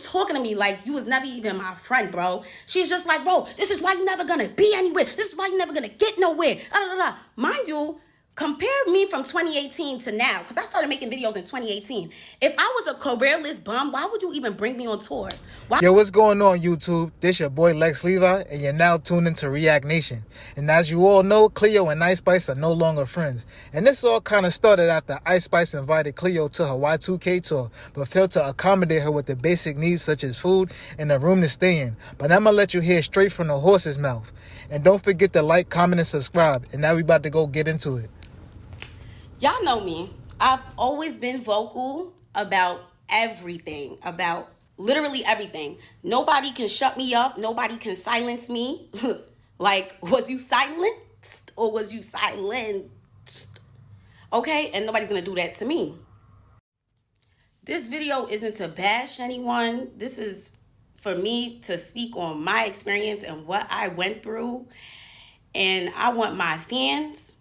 talking to me like you was never even my friend, bro. She's just like, bro, this is why you never gonna be anywhere. This is why you never gonna get nowhere. Mind you, compare me from 2018 to now, because I started making videos in 2018. If I was a careerless bum, why would you even bring me on tour? Why? Yo, what's going on, YouTube? This your boy Lex Levi, and you're now tuned into React Nation. And as you all know, Cleo and Ice Spice are no longer friends. And this all kind of started after Ice Spice invited Cleo to her Y2K tour, but failed to accommodate her with the basic needs such as food and a room to stay in. But I'm gonna let you hear straight from the horse's mouth. And don't forget to like, comment, and subscribe. And now we about to go get into it. Y'all know me. I've always been vocal about everything, about literally everything. Nobody can shut me up. Nobody can silence me. Like, was you silenced or was you silenced? Okay, and nobody's gonna do that to me. This video isn't to bash anyone. This is for me to speak on my experience and what I went through. And I want my fans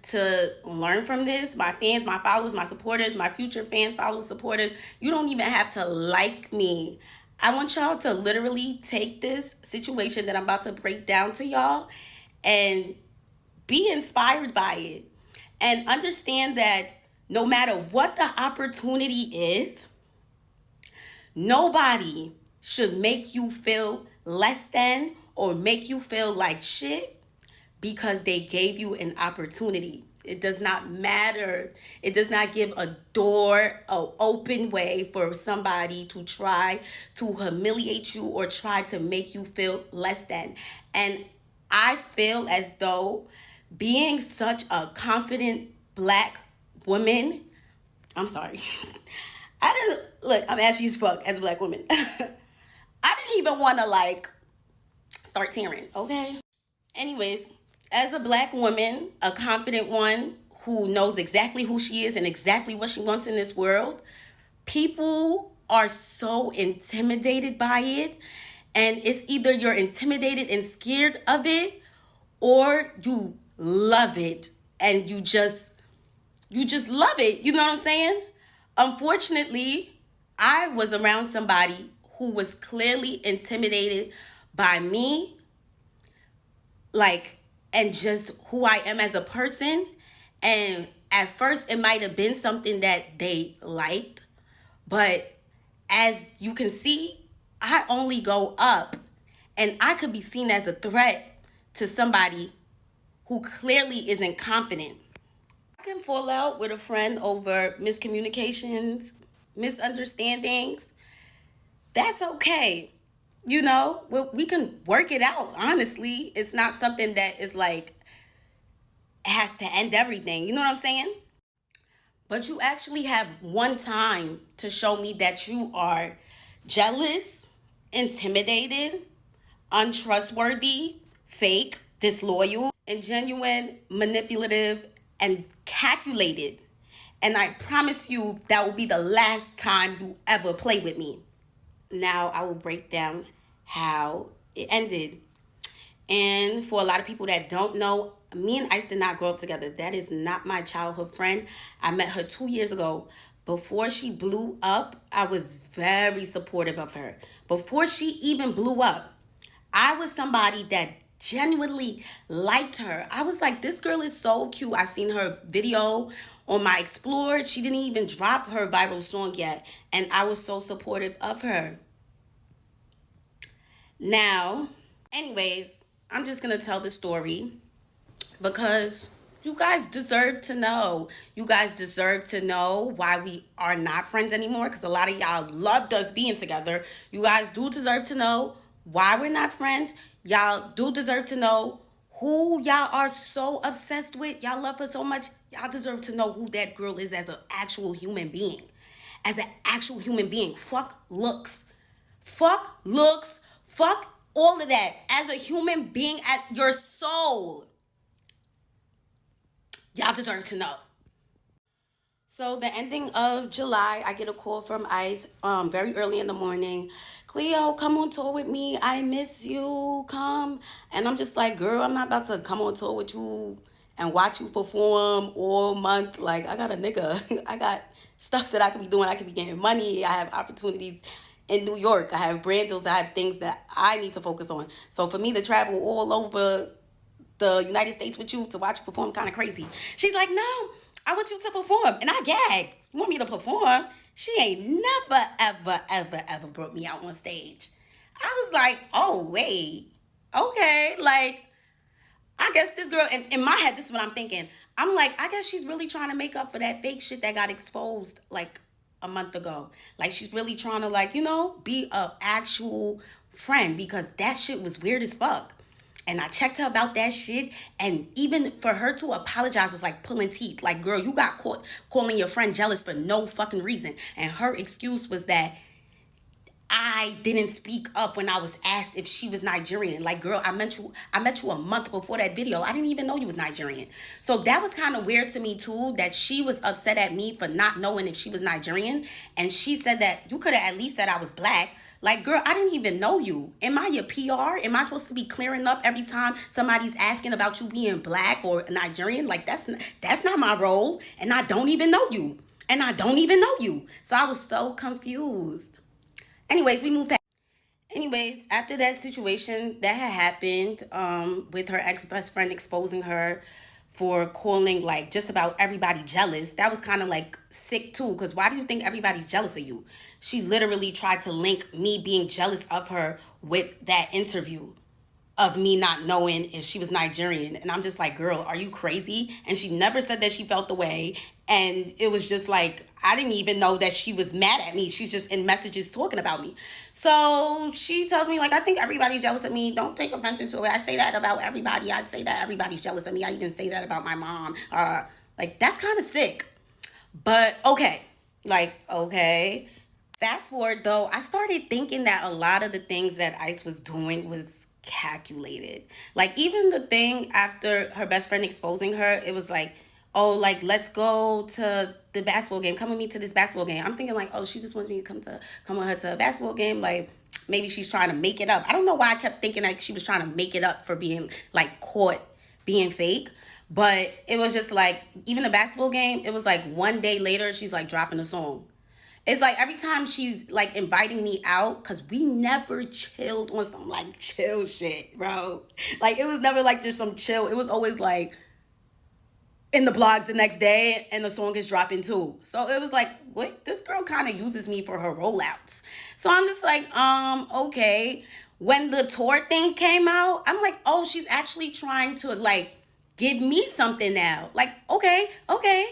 to learn from this. My fans, my followers, my supporters, my future fans, followers, supporters. You don't even have to like me. I want y'all to literally take this situation that I'm about to break down to y'all and be inspired by it. And understand that no matter what the opportunity is, nobody should make you feel less than or make you feel like shit because they gave you an opportunity. It does not matter. It does not give a door, an open way for somebody to try to humiliate you or try to make you feel less than. And I feel as though being such a confident black woman, I'm sorry. I'm ashy as fuck as a black woman. I didn't even want to start tearing, okay? Anyways, as a black woman, a confident one who knows exactly who she is and exactly what she wants in this world, people are so intimidated by it. And it's either you're intimidated and scared of it or you love it and you just love it. You know what I'm saying? Unfortunately, I was around somebody who was clearly intimidated by me, and just who I am as a person. And at first it might have been something that they liked, but as you can see, I only go up, and I could be seen as a threat to somebody who clearly isn't confident. I can fall out with a friend over miscommunications, misunderstandings. That's okay. You know, we can work it out. Honestly, it's not something that is has to end everything. You know what I'm saying? But you actually have one time to show me that you are jealous, intimidated, untrustworthy, fake, disloyal, and genuine, manipulative, and calculated. And I promise you that will be the last time you ever play with me. Now I will break down how it ended. And for a lot of people that don't know, me and Ice did not grow up together. That is not my childhood friend. I met her 2 years ago. Before she blew up, I was very supportive of her. Before she even blew up, I was somebody that genuinely liked her. I was like, this girl is so cute. I seen her video on my Explore. She didn't even drop her viral song yet. And I was so supportive of her. Now, anyways, I'm just going to tell the story because you guys deserve to know. You guys deserve to know why we are not friends anymore, because a lot of y'all loved us being together. You guys do deserve to know why we're not friends. Y'all do deserve to know who y'all are so obsessed with. Y'all love her so much. Y'all deserve to know who that girl is as an actual human being. As an actual human being. Fuck looks. Fuck looks. Fuck all of that. As a human being, at your soul. Y'all deserve to know. So the ending of July, I get a call from Ice very early in the morning. Cleo, come on tour with me. I miss you. Come. And I'm just like, girl, I'm not about to come on tour with you and watch you perform all month. Like, I got a nigga. I got stuff that I could be doing. I could be getting money. I have opportunities in New York. I have brand deals. I have things that I need to focus on. So for me to travel all over the United States with you to watch you perform, kind of crazy. She's like, no, I want you to perform. And I gagged. You want me to perform? She ain't never, ever, ever, ever brought me out on stage. I was like, oh, wait. Okay. Like, I guess this girl, in my head, this is what I'm thinking. I'm like, I guess she's really trying to make up for that fake shit that got exposed like a month ago. Like, she's really trying to, like, be a actual friend, because that shit was weird as fuck. And I checked her about that shit. And even for her to apologize was like pulling teeth. Like, girl, you got caught calling your friend jealous for no fucking reason. And her excuse was that I didn't speak up when I was asked if she was Nigerian. Like, girl, I met you a month before that video. I didn't even know you was Nigerian. So that was kind of weird to me too, that she was upset at me for not knowing if she was Nigerian. And she said that you could have at least said I was black. Like, girl, I didn't even know you. Am I your PR? Am I supposed to be clearing up every time somebody's asking about you being black or Nigerian? Like, that's not my role. And I don't even know you. And I don't even know you. So I was so confused. Anyways, we moved past. Anyways, after that situation that had happened, with her ex best friend exposing her for calling like just about everybody jealous, that was kind of like sick too. Because why do you think everybody's jealous of you? She literally tried to link me being jealous of her with that interview of me not knowing if she was Nigerian. And I'm just like, girl, are you crazy? And she never said that she felt the way. And it was just like, I didn't even know that she was mad at me. She's just in messages talking about me. So she tells me, like, I think everybody's jealous of me. Don't take offense to it. I say that about everybody. I'd say that everybody's jealous of me. I even say that about my mom. Like, that's kind of sick. But okay. Like, okay. Fast forward though, I started thinking that a lot of the things that Ice was doing was calculated. Like, even the thing after her best friend exposing her, it was like, oh, like, let's go to the basketball game. Come with me to this basketball game. I'm thinking like, oh, she just wanted me to come with her to a basketball game. Like, maybe she's trying to make it up. I don't know why I kept thinking like she was trying to make it up for being like caught being fake. But it was just like, even the basketball game, it was like one day later, she's like dropping a song. It's like every time she's like inviting me out, because we never chilled on some like chill shit, bro. Like, it was never like just some chill. It was always like in the blogs the next day and the song is dropping too. So it was like, what? This girl kind of uses me for her rollouts. So I'm just like, okay. When the tour thing came out, I'm like, oh, she's actually trying to like give me something now. Like, okay, okay.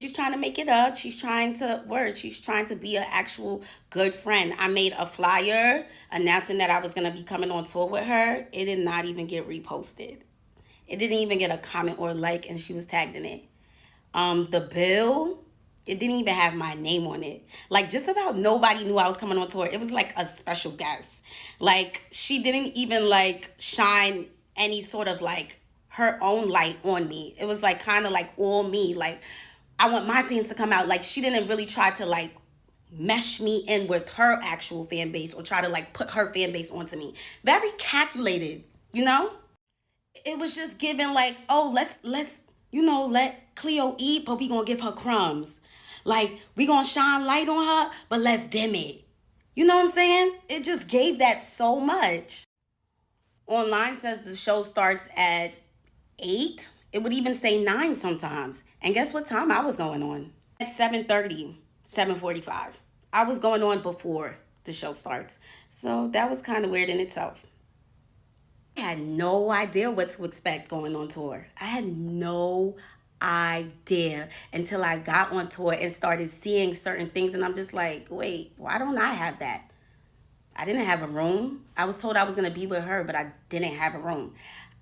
She's trying to make it up. She's trying to word. She's trying to be an actual good friend. I made a flyer announcing that I was gonna be coming on tour with her. It did not even get reposted. It didn't even get a comment or like, and she was tagged in it. The bill, it didn't even have my name on it. Like, just about nobody knew I was coming on tour. It was like a special guest. Like, she didn't even like shine any sort of like her own light on me. It was like kind of like all me. Like, I want my fans to come out. Like, she didn't really try to like mesh me in with her actual fan base or try to like put her fan base onto me. Very calculated, you know? It was just given like, oh, let's let Cleo eat, but we gonna give her crumbs. Like, we gonna shine light on her, but let's dim it. You know what I'm saying? It just gave that so much. Online says the show starts at 8. It would even say 9 sometimes. And guess what time I was going on? At 7:30, 7:45. I was going on before the show starts. So that was kind of weird in itself. I had no idea what to expect going on tour. I had no idea until I got on tour and started seeing certain things. And I'm just like, wait, why don't I have that? I didn't have a room. I was told I was going to be with her, but I didn't have a room.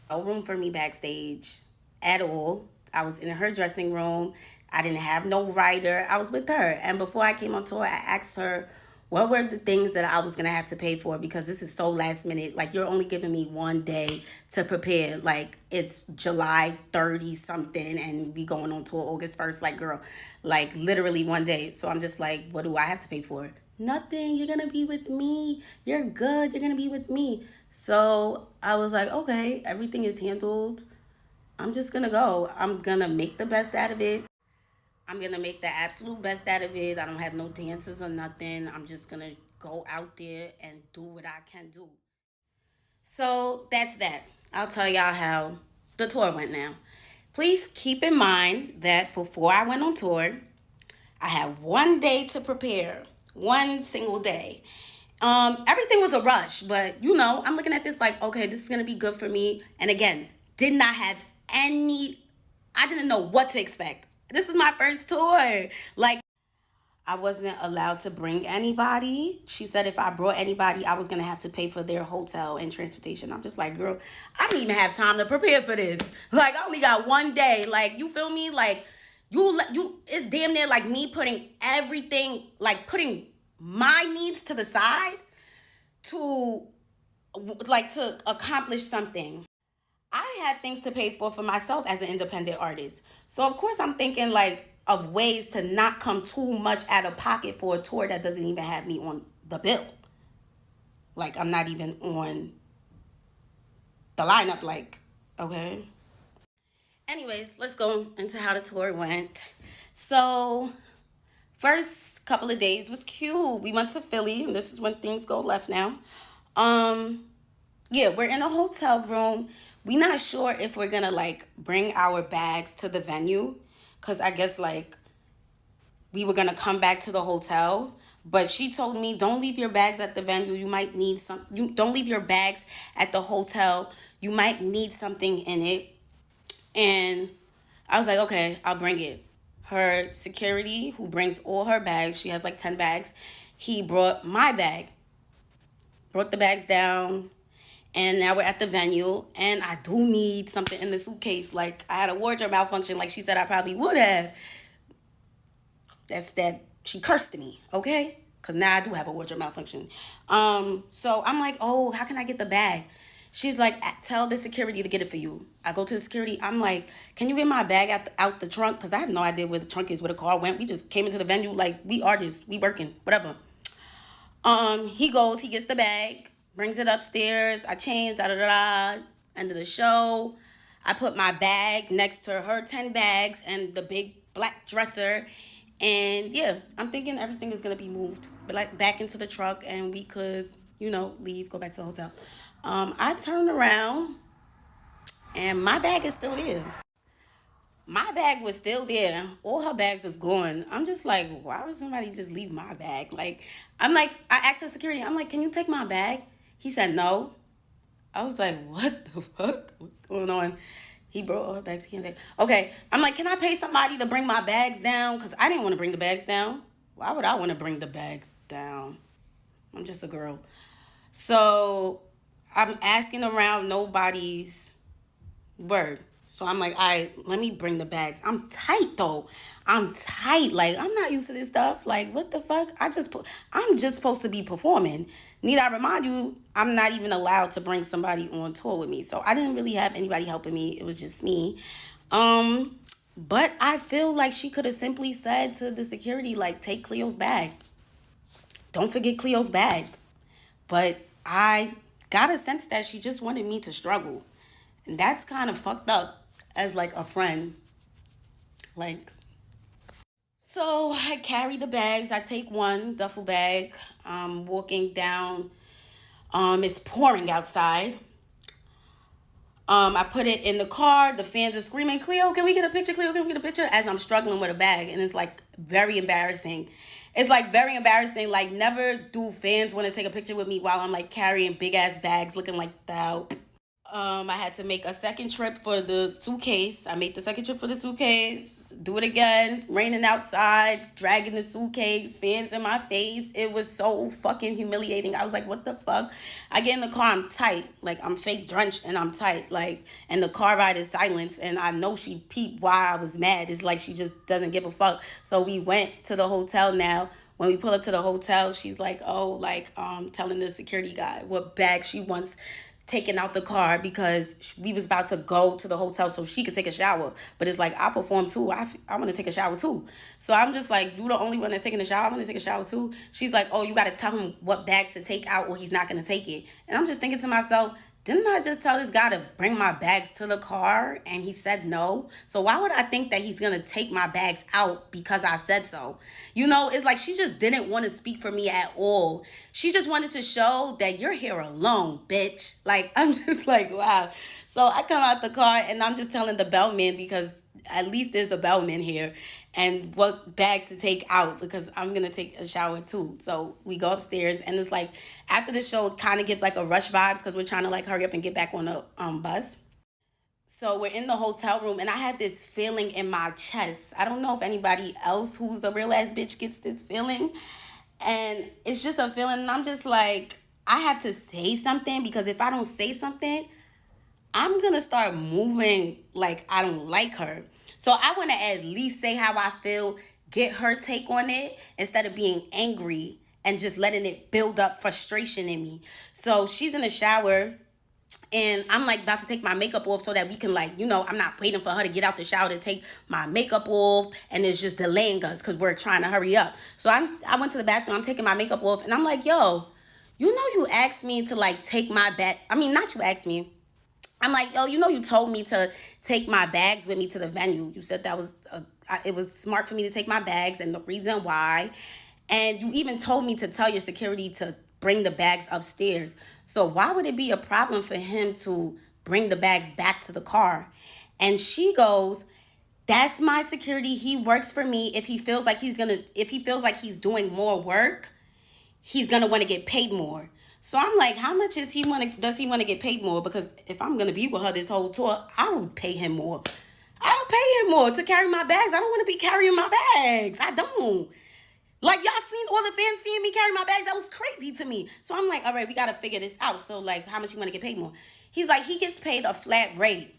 No room for me backstage at all. I was in her dressing room. I didn't have no writer. I was with her. And before I came on tour, I asked her what were the things that I was going to have to pay for, because this is so last minute. Like, you're only giving me one day to prepare. Like, it's July 30 something and we going on tour August 1st. Like, girl, like literally one day. So I'm just like, what do I have to pay for? Nothing. You're going to be with me. You're good. You're going to be with me. So I was like, okay, everything is handled. I'm just going to go. I'm going to make the best out of it. I'm going to make the absolute best out of it. I don't have no dances or nothing. I'm just going to go out there and do what I can do. So that's that. I'll tell y'all how the tour went now. Please keep in mind that before I went on tour, I had 1 day to prepare, one single day. Everything was a rush, but I'm looking at this like, okay, this is gonna be good for me. And again, did not have any. I didn't know what to expect. This is my first tour. Like, I wasn't allowed to bring anybody. She said if I brought anybody, I was gonna have to pay for their hotel and transportation. I'm just like, girl, I didn't even have time to prepare for this. Like, I only got 1 day. Like, you feel me? Like, it's damn near like me putting everything, like putting my needs to the side to to accomplish something. I have things to pay for myself as an independent artist. So of course I'm thinking like of ways to not come too much out of pocket for a tour that doesn't even have me on the bill. Like, I'm not even on the lineup, like, okay. Anyways, let's go into how the tour went. So first couple of days was cute. We went to Philly, and this is when things go left now. Yeah, we're in a hotel room. We not sure if we're gonna like bring our bags to the venue, cause I guess like we were gonna come back to the hotel. But she told me, don't leave your bags at the venue. You might need some. You don't leave your bags at the hotel. You might need something in it. And I was like, okay, I'll bring it. Her security, who brings all her bags, she has like 10 bags. He brought my bag, brought the bags down, and now we're at the venue, and I do need something in the suitcase. Like, I had a wardrobe malfunction, like she said I probably would have. That's that she cursed me, okay? Because now I do have a wardrobe malfunction. So I'm like, oh, how can I get the bag? She's like, tell the security to get it for you. I go to the security. I'm like, can you get my bag out the trunk? Because I have no idea where the trunk is, where the car went. We just came into the venue like we artists. We working, whatever. He goes, he gets the bag, brings it upstairs. I change, da da da da. End of the show. I put my bag next to her 10 bags and the big black dresser. And yeah, I'm thinking everything is gonna be moved, but like back into the truck, and we could, leave, go back to the hotel. I turned around, and my bag is still there. My bag was still there. All her bags was gone. I'm just like, why would somebody just leave my bag? Like, I'm like, I asked the security, I'm like, can you take my bag? He said no. I was like, what the fuck? What's going on? He brought all her bags. He can't take. Okay, I'm like, can I pay somebody to bring my bags down? Because I didn't want to bring the bags down. Why would I want to bring the bags down? I'm just a girl. So I'm asking around, nobody's word. So I'm like, all right, let me bring the bags. I'm tight though. I'm tight. Like, I'm not used to this stuff. Like, what the fuck? I'm just supposed to be performing. Need I remind you, I'm not even allowed to bring somebody on tour with me. So I didn't really have anybody helping me. It was just me. But I feel like she could have simply said to the security, like, take Cleo's bag. Don't forget Cleo's bag. But I got a sense that she just wanted me to struggle. And that's kind of fucked up as like a friend. Like, so I carry the bags. I take one duffel bag. I'm walking down. It's pouring outside. I put it in the car. The fans are screaming, Cleo, can we get a picture? Cleo, can we get a picture? As I'm struggling with a bag. And it's like very embarrassing. It's like very embarrassing. Like, never do fans want to take a picture with me while I'm like carrying big ass bags looking like that. I had to make a second trip for the suitcase. I made the second trip for the suitcase. Do it again. Raining outside, dragging the suitcase, fans in my face. It was so fucking humiliating. I was like, what the fuck? I get in the car, I'm tight. Like, I'm fake drenched and I'm tight. Like, and the car ride is silence. And I know she peeped why I was mad. It's like she just doesn't give a fuck. So we went to the hotel now. When we pull up to the hotel, she's like, oh, like, telling the security guy what bag she wants taken out the car because we was about to go to the hotel so she could take a shower. But it's like, I perform too. I want to take a shower too. So I'm just like, you the only one that's taking a shower? I'm going to take a shower too. She's like, oh, you got to tell him what bags to take out or he's not going to take it. And I'm just thinking to myself, didn't I just tell this guy to bring my bags to the car and he said no? So why would I think that he's gonna take my bags out because I said so? You know, it's like she just didn't want to speak for me at all. She just wanted to show that you're here alone, bitch. Like, I'm just like, wow. So I come out the car and I'm just telling the bellman, because at least there's a bellman here, and what bags to take out because I'm gonna take a shower too. So we go upstairs and it's like after the show it kind of gives like a rush vibes because we're trying to like hurry up and get back on the bus. So we're in the hotel room and I have this feeling in my chest. I don't know if anybody else who's a real ass bitch gets this feeling. And it's just a feeling and I'm just like, I have to say something, because if I don't say something, I'm gonna start moving like I don't like her. So I wanna at least say how I feel, get her take on it instead of being angry and just letting it build up frustration in me. So she's in the shower and I'm like about to take my makeup off so that we can, like, I'm not waiting for her to get out the shower to take my makeup off, and it's just delaying us because we're trying to hurry up. So I went to the bathroom, I'm taking my makeup off, and I'm like, yo, you asked me to like take my bag. I mean, not you asked me. I'm like, yo, you told me to take my bags with me to the venue. You said that it was smart for me to take my bags and the reason why. And you even told me to tell your security to bring the bags upstairs. So why would it be a problem for him to bring the bags back to the car? And she goes, that's my security. He works for me. If he feels like he's doing more work, he's gonna want to get paid more. So I'm like, how much does he want to get paid more? Because if I'm gonna be with her this whole tour, I would pay him more. I'll pay him more to carry my bags. I don't want to be carrying my bags. I don't. Like, y'all seen all the fans seeing me carry my bags? That was crazy to me. So I'm like, all right, we gotta figure this out. So like, how much you want to get paid more? He's like, he gets paid a flat rate.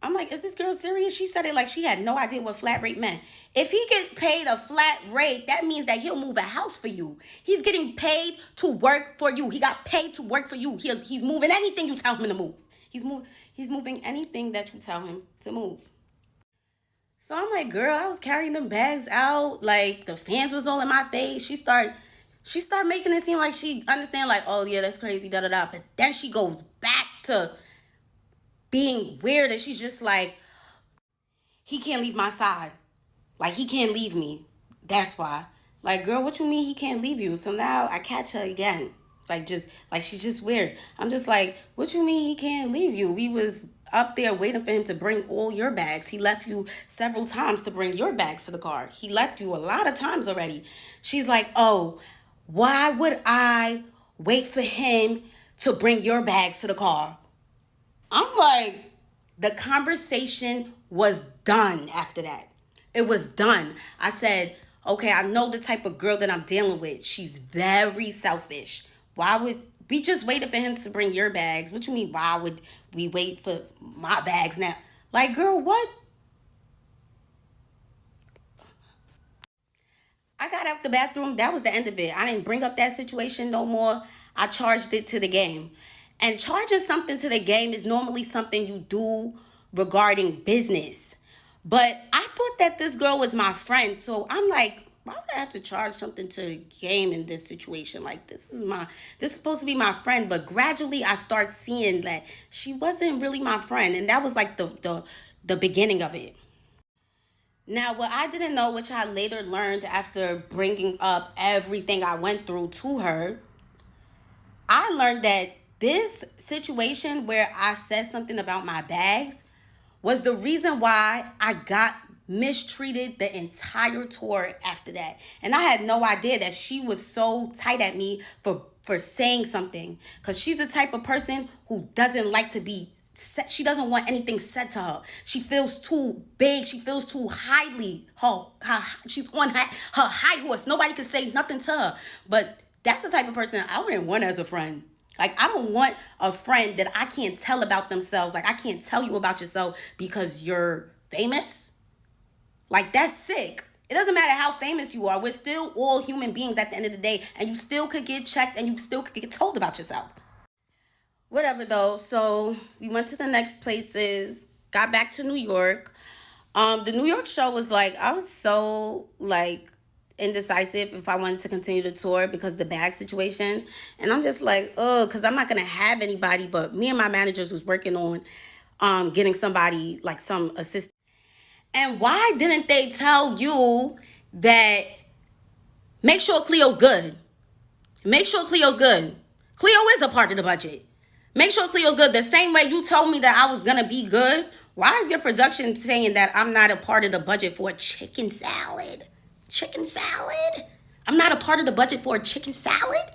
I'm like, is this girl serious? She said it like she had no idea what flat rate meant. If he gets paid a flat rate, that means that he'll move a house for you. He's getting paid to work for you. He got paid to work for you. He's moving anything you tell him to move. He's moving anything that you tell him to move. So I'm like, girl, I was carrying them bags out. Like, the fans was all in my face. She started making it seem like she understand, like, oh yeah, that's crazy, da da da. But then she goes back to being weird, and she's just like, he can't leave my side. Like, he can't leave me. That's why. Like, girl, what you mean he can't leave you? So now I catch her again. Like she's just weird. I'm just like, what you mean he can't leave you? We was up there waiting for him to bring all your bags. He left you several times to bring your bags to the car. He left you a lot of times already. She's like, oh, why would I wait for him to bring your bags to the car? I'm like, the conversation was done after that. It was done. I said, okay, I know the type of girl that I'm dealing with. She's very selfish. Why would we just waited for him to bring your bags? What you mean, why would we wait for my bags now? Like, girl, what? I got out the bathroom. That was the end of it. I didn't bring up that situation no more. I charged it to the game. And charging something to the game is normally something you do regarding business. But I thought that this girl was my friend. So I'm like, why would I have to charge something to the game in this situation? Like, this is supposed to be my friend. But gradually I start seeing that she wasn't really my friend. And that was like the beginning of it. Now, what I didn't know, which I later learned after bringing up everything I went through to her, I learned that this situation where I said something about my bags was the reason why I got mistreated the entire tour after that. And I had no idea that she was so tight at me for saying something, because she's the type of person who doesn't like to be said. She doesn't want anything said to her. She feels too big. She feels too highly. She's on her high horse. Nobody can say nothing to her. But that's the type of person I wouldn't want as a friend. Like, I don't want a friend that I can't tell about themselves. Like, I can't tell you about yourself because you're famous. Like, that's sick. It doesn't matter how famous you are. We're still all human beings at the end of the day. And you still could get checked and you still could get told about yourself. Whatever, though. So we went to the next places, got back to New York. The New York show was like, I was so like indecisive if I wanted to continue the tour because of the bag situation. And I'm just like, oh, because I'm not going to have anybody, but me and my managers was working on getting somebody, like some assistant. And why didn't they tell you that make sure Cleo's good? Make sure Cleo's good. Cleo is a part of the budget. Make sure Cleo's good. The same way you told me that I was going to be good. Why is your production saying that I'm not a part of the budget for a chicken salad? Chicken salad? I'm not a part of the budget for a chicken salad?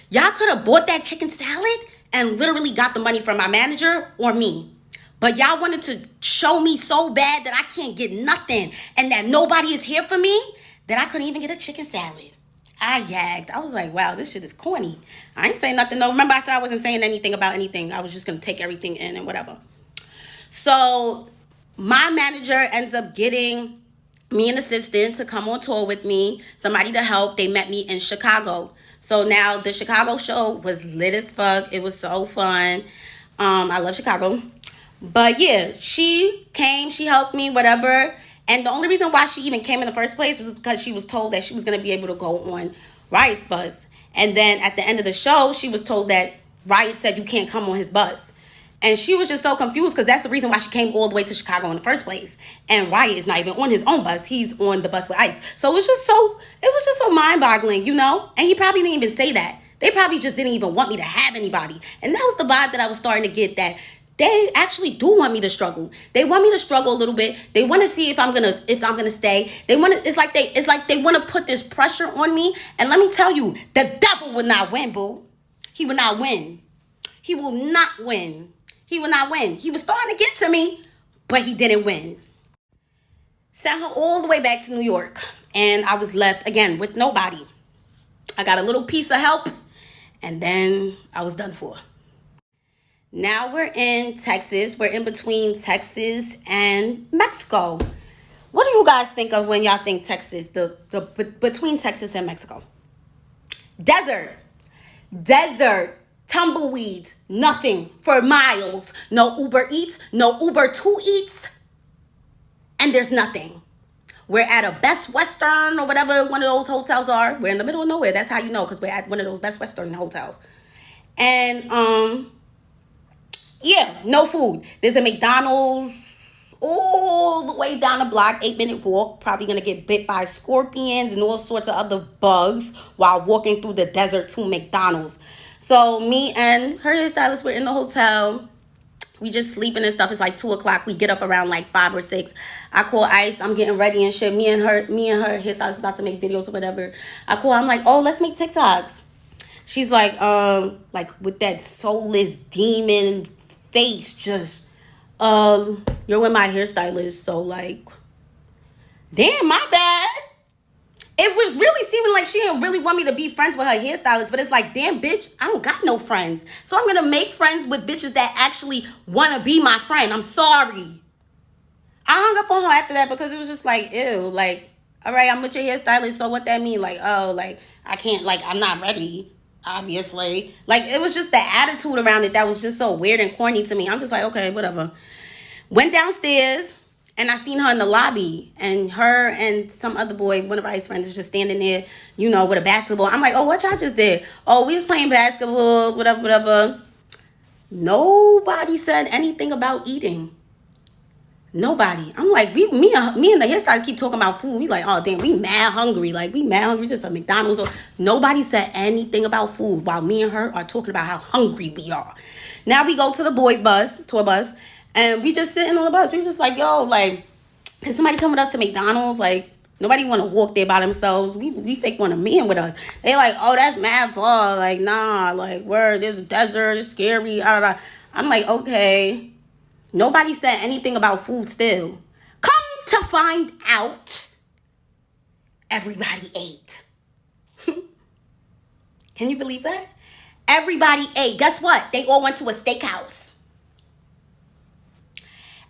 Y'all could have bought that chicken salad and literally got the money from my manager or me. But y'all wanted to show me so bad that I can't get nothing and that nobody is here for me that I couldn't even get a chicken salad. I yagged. I was like, wow, this shit is corny. I ain't saying nothing. No, remember I said I wasn't saying anything about anything. I was just going to take everything in and whatever. So my manager ends up getting me an assistant to come on tour with me, somebody to help. They met me in Chicago. So now the Chicago show was lit as fuck. It was so fun. I love Chicago. But yeah, she came, she helped me, whatever. And the only reason why she even came in the first place was because she was told that she was going to be able to go on Riot's bus. And then at the end of the show, she was told that Riot said you can't come on his bus. And she was just so confused because that's the reason why she came all the way to Chicago in the first place. And Riot is not even on his own bus. He's on the bus with Ice. So it was just so mind-boggling, you know? And he probably didn't even say that. They probably just didn't even want me to have anybody. And that was the vibe that I was starting to get, that they actually do want me to struggle. They want me to struggle a little bit. They want to see if I'm gonna stay. It's like they want to put this pressure on me. And let me tell you, the devil will not win, boo. He will not win. He will not win. He will not win. He was starting to get to me, but he didn't win. Sent her all the way back to New York, and I was left again with nobody. I got a little piece of help, and then I was done for. Now we're in Texas. We're in between Texas and Mexico. What do you guys think of when y'all think Texas, between Texas and Mexico? Desert. Tumbleweeds, nothing for miles. No Uber Eats, no Uber to Eats, and there's nothing. We're at a Best Western or whatever one of those hotels are. We're in the middle of nowhere. That's how you know, because we're at one of those Best Western hotels. And yeah, no food. There's a McDonald's all the way down the block, 8-minute walk. Probably gonna get bit by scorpions and all sorts of other bugs while walking through the desert to McDonald's. So me and her hairstylist were in the hotel. We just sleeping and stuff. It's like 2 o'clock. We get up around like 5 or 6. I call Ice. I'm getting ready and shit. Me and her hairstylist about to make videos or whatever. I'm like, oh, let's make TikToks. She's like with that soulless demon face, just, you're with my hairstylist. So like, damn, my bad. It was really seeming like she didn't really want me to be friends with her hairstylist, but it's like, damn, bitch, I don't got no friends. So I'm going to make friends with bitches that actually want to be my friend. I'm sorry. I hung up on her after that because it was just like, ew, like, all right, I'm with your hairstylist, so what that mean? Like, oh, like, I can't, like, I'm not ready, obviously. Like, it was just the attitude around it that was just so weird and corny to me. I'm just like, okay, whatever. Went downstairs. And I seen her in the lobby, and her and some other boy, one of Ice's friends, is just standing there, you know, with a basketball. I'm like, oh, what y'all just did? Oh, we was playing basketball, whatever. Nobody said anything about eating. Nobody. I'm like, me and the hairstylists keep talking about food. We like, oh, damn, we mad hungry. Like, we mad hungry, just at McDonald's. Or nobody said anything about food while me and her are talking about how hungry we are. Now we go to the boys' bus, tour bus, and we just sitting on the bus. We just like, yo, like, can somebody come with us to McDonald's? Like, nobody want to walk there by themselves. We fake want a man with us. They like, oh, that's mad far. Like, nah, like, word, there's a desert, it's scary. I'm like, okay. Nobody said anything about food still. Come to find out, everybody ate. Can you believe that? Everybody ate. Guess what? They all went to a steakhouse.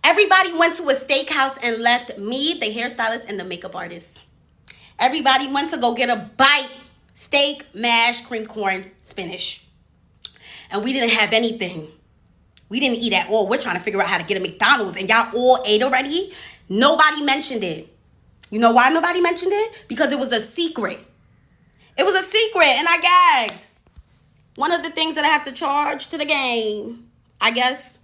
Everybody went to a steakhouse and left me, the hairstylist, and the makeup artist. Everybody went to go get a bite. Steak, mash, cream corn, spinach. And we didn't have anything. We didn't eat at all. We're trying to figure out how to get a McDonald's. And y'all all ate already? Nobody mentioned it. You know why nobody mentioned it? Because it was a secret. It was a secret and I gagged. One of the things that I have to charge to the game, I guess.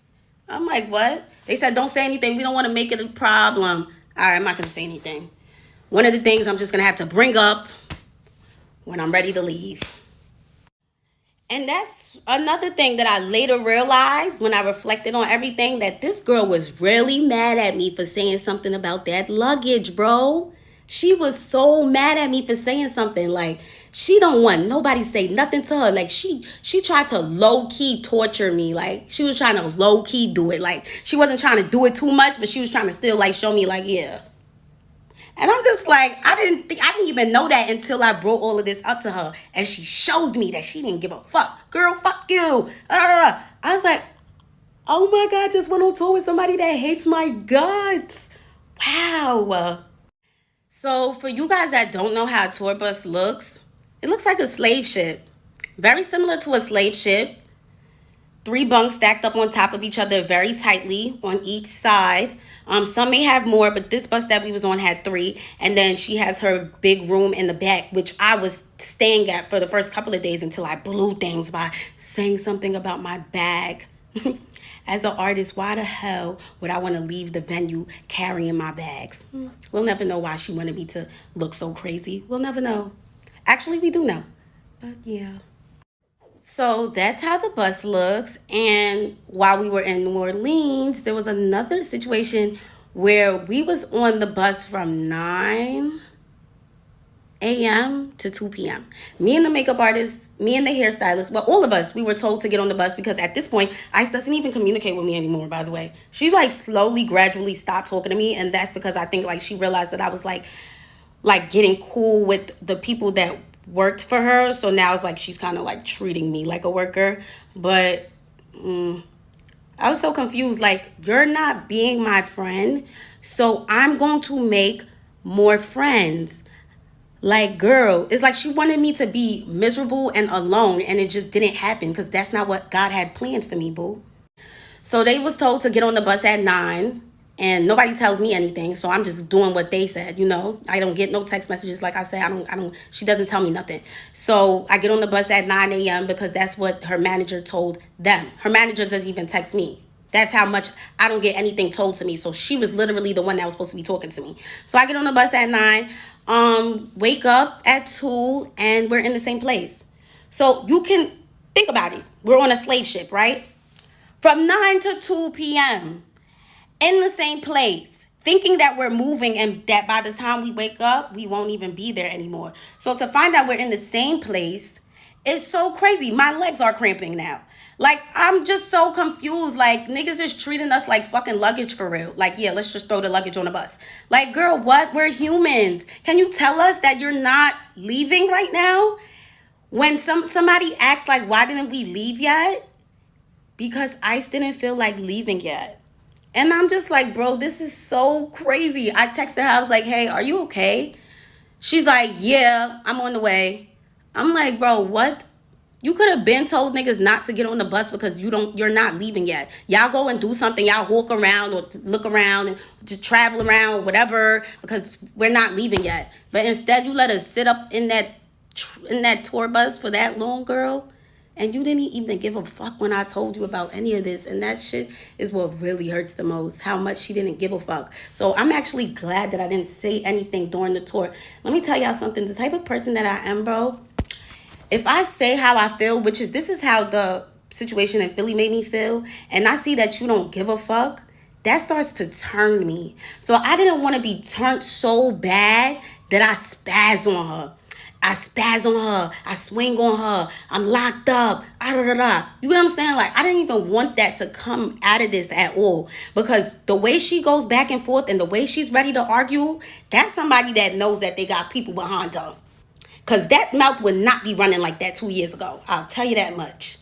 I'm like, what? They said, don't say anything. We don't want to make it a problem. All right, I'm not going to say anything. One of the things I'm just going to have to bring up when I'm ready to leave. And that's another thing that I later realized when I reflected on everything, that this girl was really mad at me for saying something about that luggage, bro. She was so mad at me for saying something. Like, she don't want nobody say nothing to her. Like, she tried to low-key torture me. Like, she was trying to low-key do it. Like, she wasn't trying to do it too much, but she was trying to still like show me like, yeah. And I'm just like, I didn't even know that until I brought all of this up to her, and she showed me that she didn't give a fuck. Girl, fuck you. I was like, oh my God, just went on tour with somebody that hates my guts. Wow. So for you guys that don't know how a tour bus looks, it looks like a slave ship. Very similar to a slave ship. 3 bunks stacked up on top of each other very tightly on each side. Some may have more, but this bus that we was on had 3. And then she has her big room in the back, which I was staying at for the first couple of days until I blew things by saying something about my bag. As an artist, why the hell would I want to leave the venue carrying my bags? We'll never know why she wanted me to look so crazy. We'll never know. Actually, we do know. But yeah. So that's how the bus looks. And while we were in New Orleans, there was another situation where we was on the bus from 9 a.m. to 2 p.m. Me and the makeup artist, me and the hairstylist, well, all of us, we were told to get on the bus because at this point, Ice doesn't even communicate with me anymore, by the way. She like slowly, gradually stopped talking to me. And that's because I think like she realized that I was like getting cool with the people that worked for her. So now it's like she's kind of like treating me like a worker. But I was so confused. Like, you're not being my friend, so I'm going to make more friends. Like, girl, it's like she wanted me to be miserable and alone, and it just didn't happen because that's not what God had planned for me, boo. So they was told to get on the bus at 9, and nobody tells me anything, so I'm just doing what they said, you know. I don't get no text messages. Like I said, I don't she doesn't tell me nothing. So I get on the bus at 9 a.m. because that's what her manager told them. Her manager doesn't even text me. That's how much I don't get anything told to me. So she was literally the one that was supposed to be talking to me. So I get on the bus at 9, wake up at 2, and we're in the same place. So you can think about it. We're on a slave ship, right? From 9 to 2 p.m. in the same place, thinking that we're moving and that by the time we wake up, we won't even be there anymore. So to find out we're in the same place is so crazy. My legs are cramping now. Like, I'm just so confused. Like, niggas is treating us like fucking luggage for real. Like, yeah, let's just throw the luggage on the bus. Like, girl, what? We're humans. Can you tell us that you're not leaving right now? When somebody asks, like, why didn't we leave yet? Because Ice didn't feel like leaving yet. And I'm just like, bro, this is so crazy. I texted her. I was like, hey, are you okay? She's like, yeah, I'm on the way. I'm like, bro, what? You could have been told niggas not to get on the bus because you're not leaving yet. Y'all go and do something. Y'all walk around or look around and just travel around, whatever, because we're not leaving yet. But instead, you let us sit up in that tour bus for that long, girl. And you didn't even give a fuck when I told you about any of this. And that shit is what really hurts the most. How much she didn't give a fuck. So I'm actually glad that I didn't say anything during the tour. Let me tell y'all something. The type of person that I am, bro. If I say how I feel, this is how the situation in Philly made me feel, and I see that you don't give a fuck, that starts to turn me. So I didn't want to be turned so bad that I spaz on her. I spaz on her. I swing on her. I'm locked up. You get what I'm saying? Like, I didn't even want that to come out of this at all. Because the way she goes back and forth and the way she's ready to argue, that's somebody that knows that they got people behind her. Because that mouth would not be running like that 2 years ago. I'll tell you that much.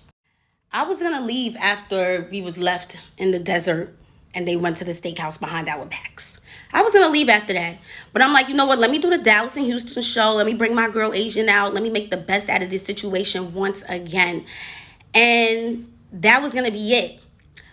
I was going to leave after we was left in the desert and they went to the steakhouse behind our backs. I was going to leave after that. But I'm like, you know what? Let me do the Dallas and Houston show. Let me bring my girl Asian out. Let me make the best out of this situation once again. And that was going to be it.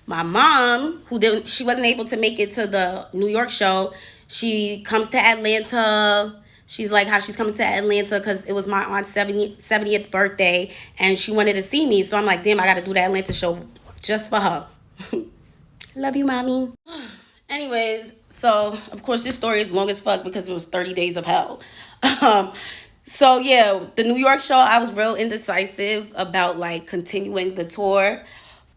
My mom, she wasn't able to make it to the New York show. She comes to Atlanta. She's like how she's coming to Atlanta because it was my aunt's 70th birthday and she wanted to see me. So I'm like, damn, I got to do the Atlanta show just for her. Love you, mommy. Anyways, so of course this story is long as fuck because it was 30 days of hell. Um, so yeah, the New York show, I was real indecisive about like continuing the tour,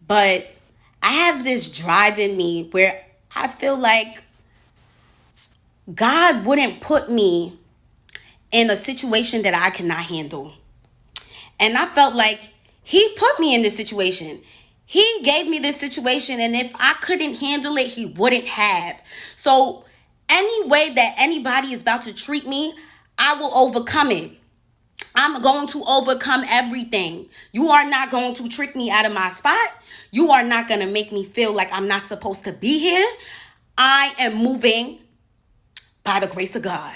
but I have this drive in me where I feel like God wouldn't put me in a situation that I cannot handle. And I felt like he put me in this situation. He gave me this situation, and if I couldn't handle it, he wouldn't have. So, any way that anybody is about to treat me, I will overcome it. I'm going to overcome everything. You are not going to trick me out of my spot. You are not going to make me feel like I'm not supposed to be here. I am moving by the grace of God.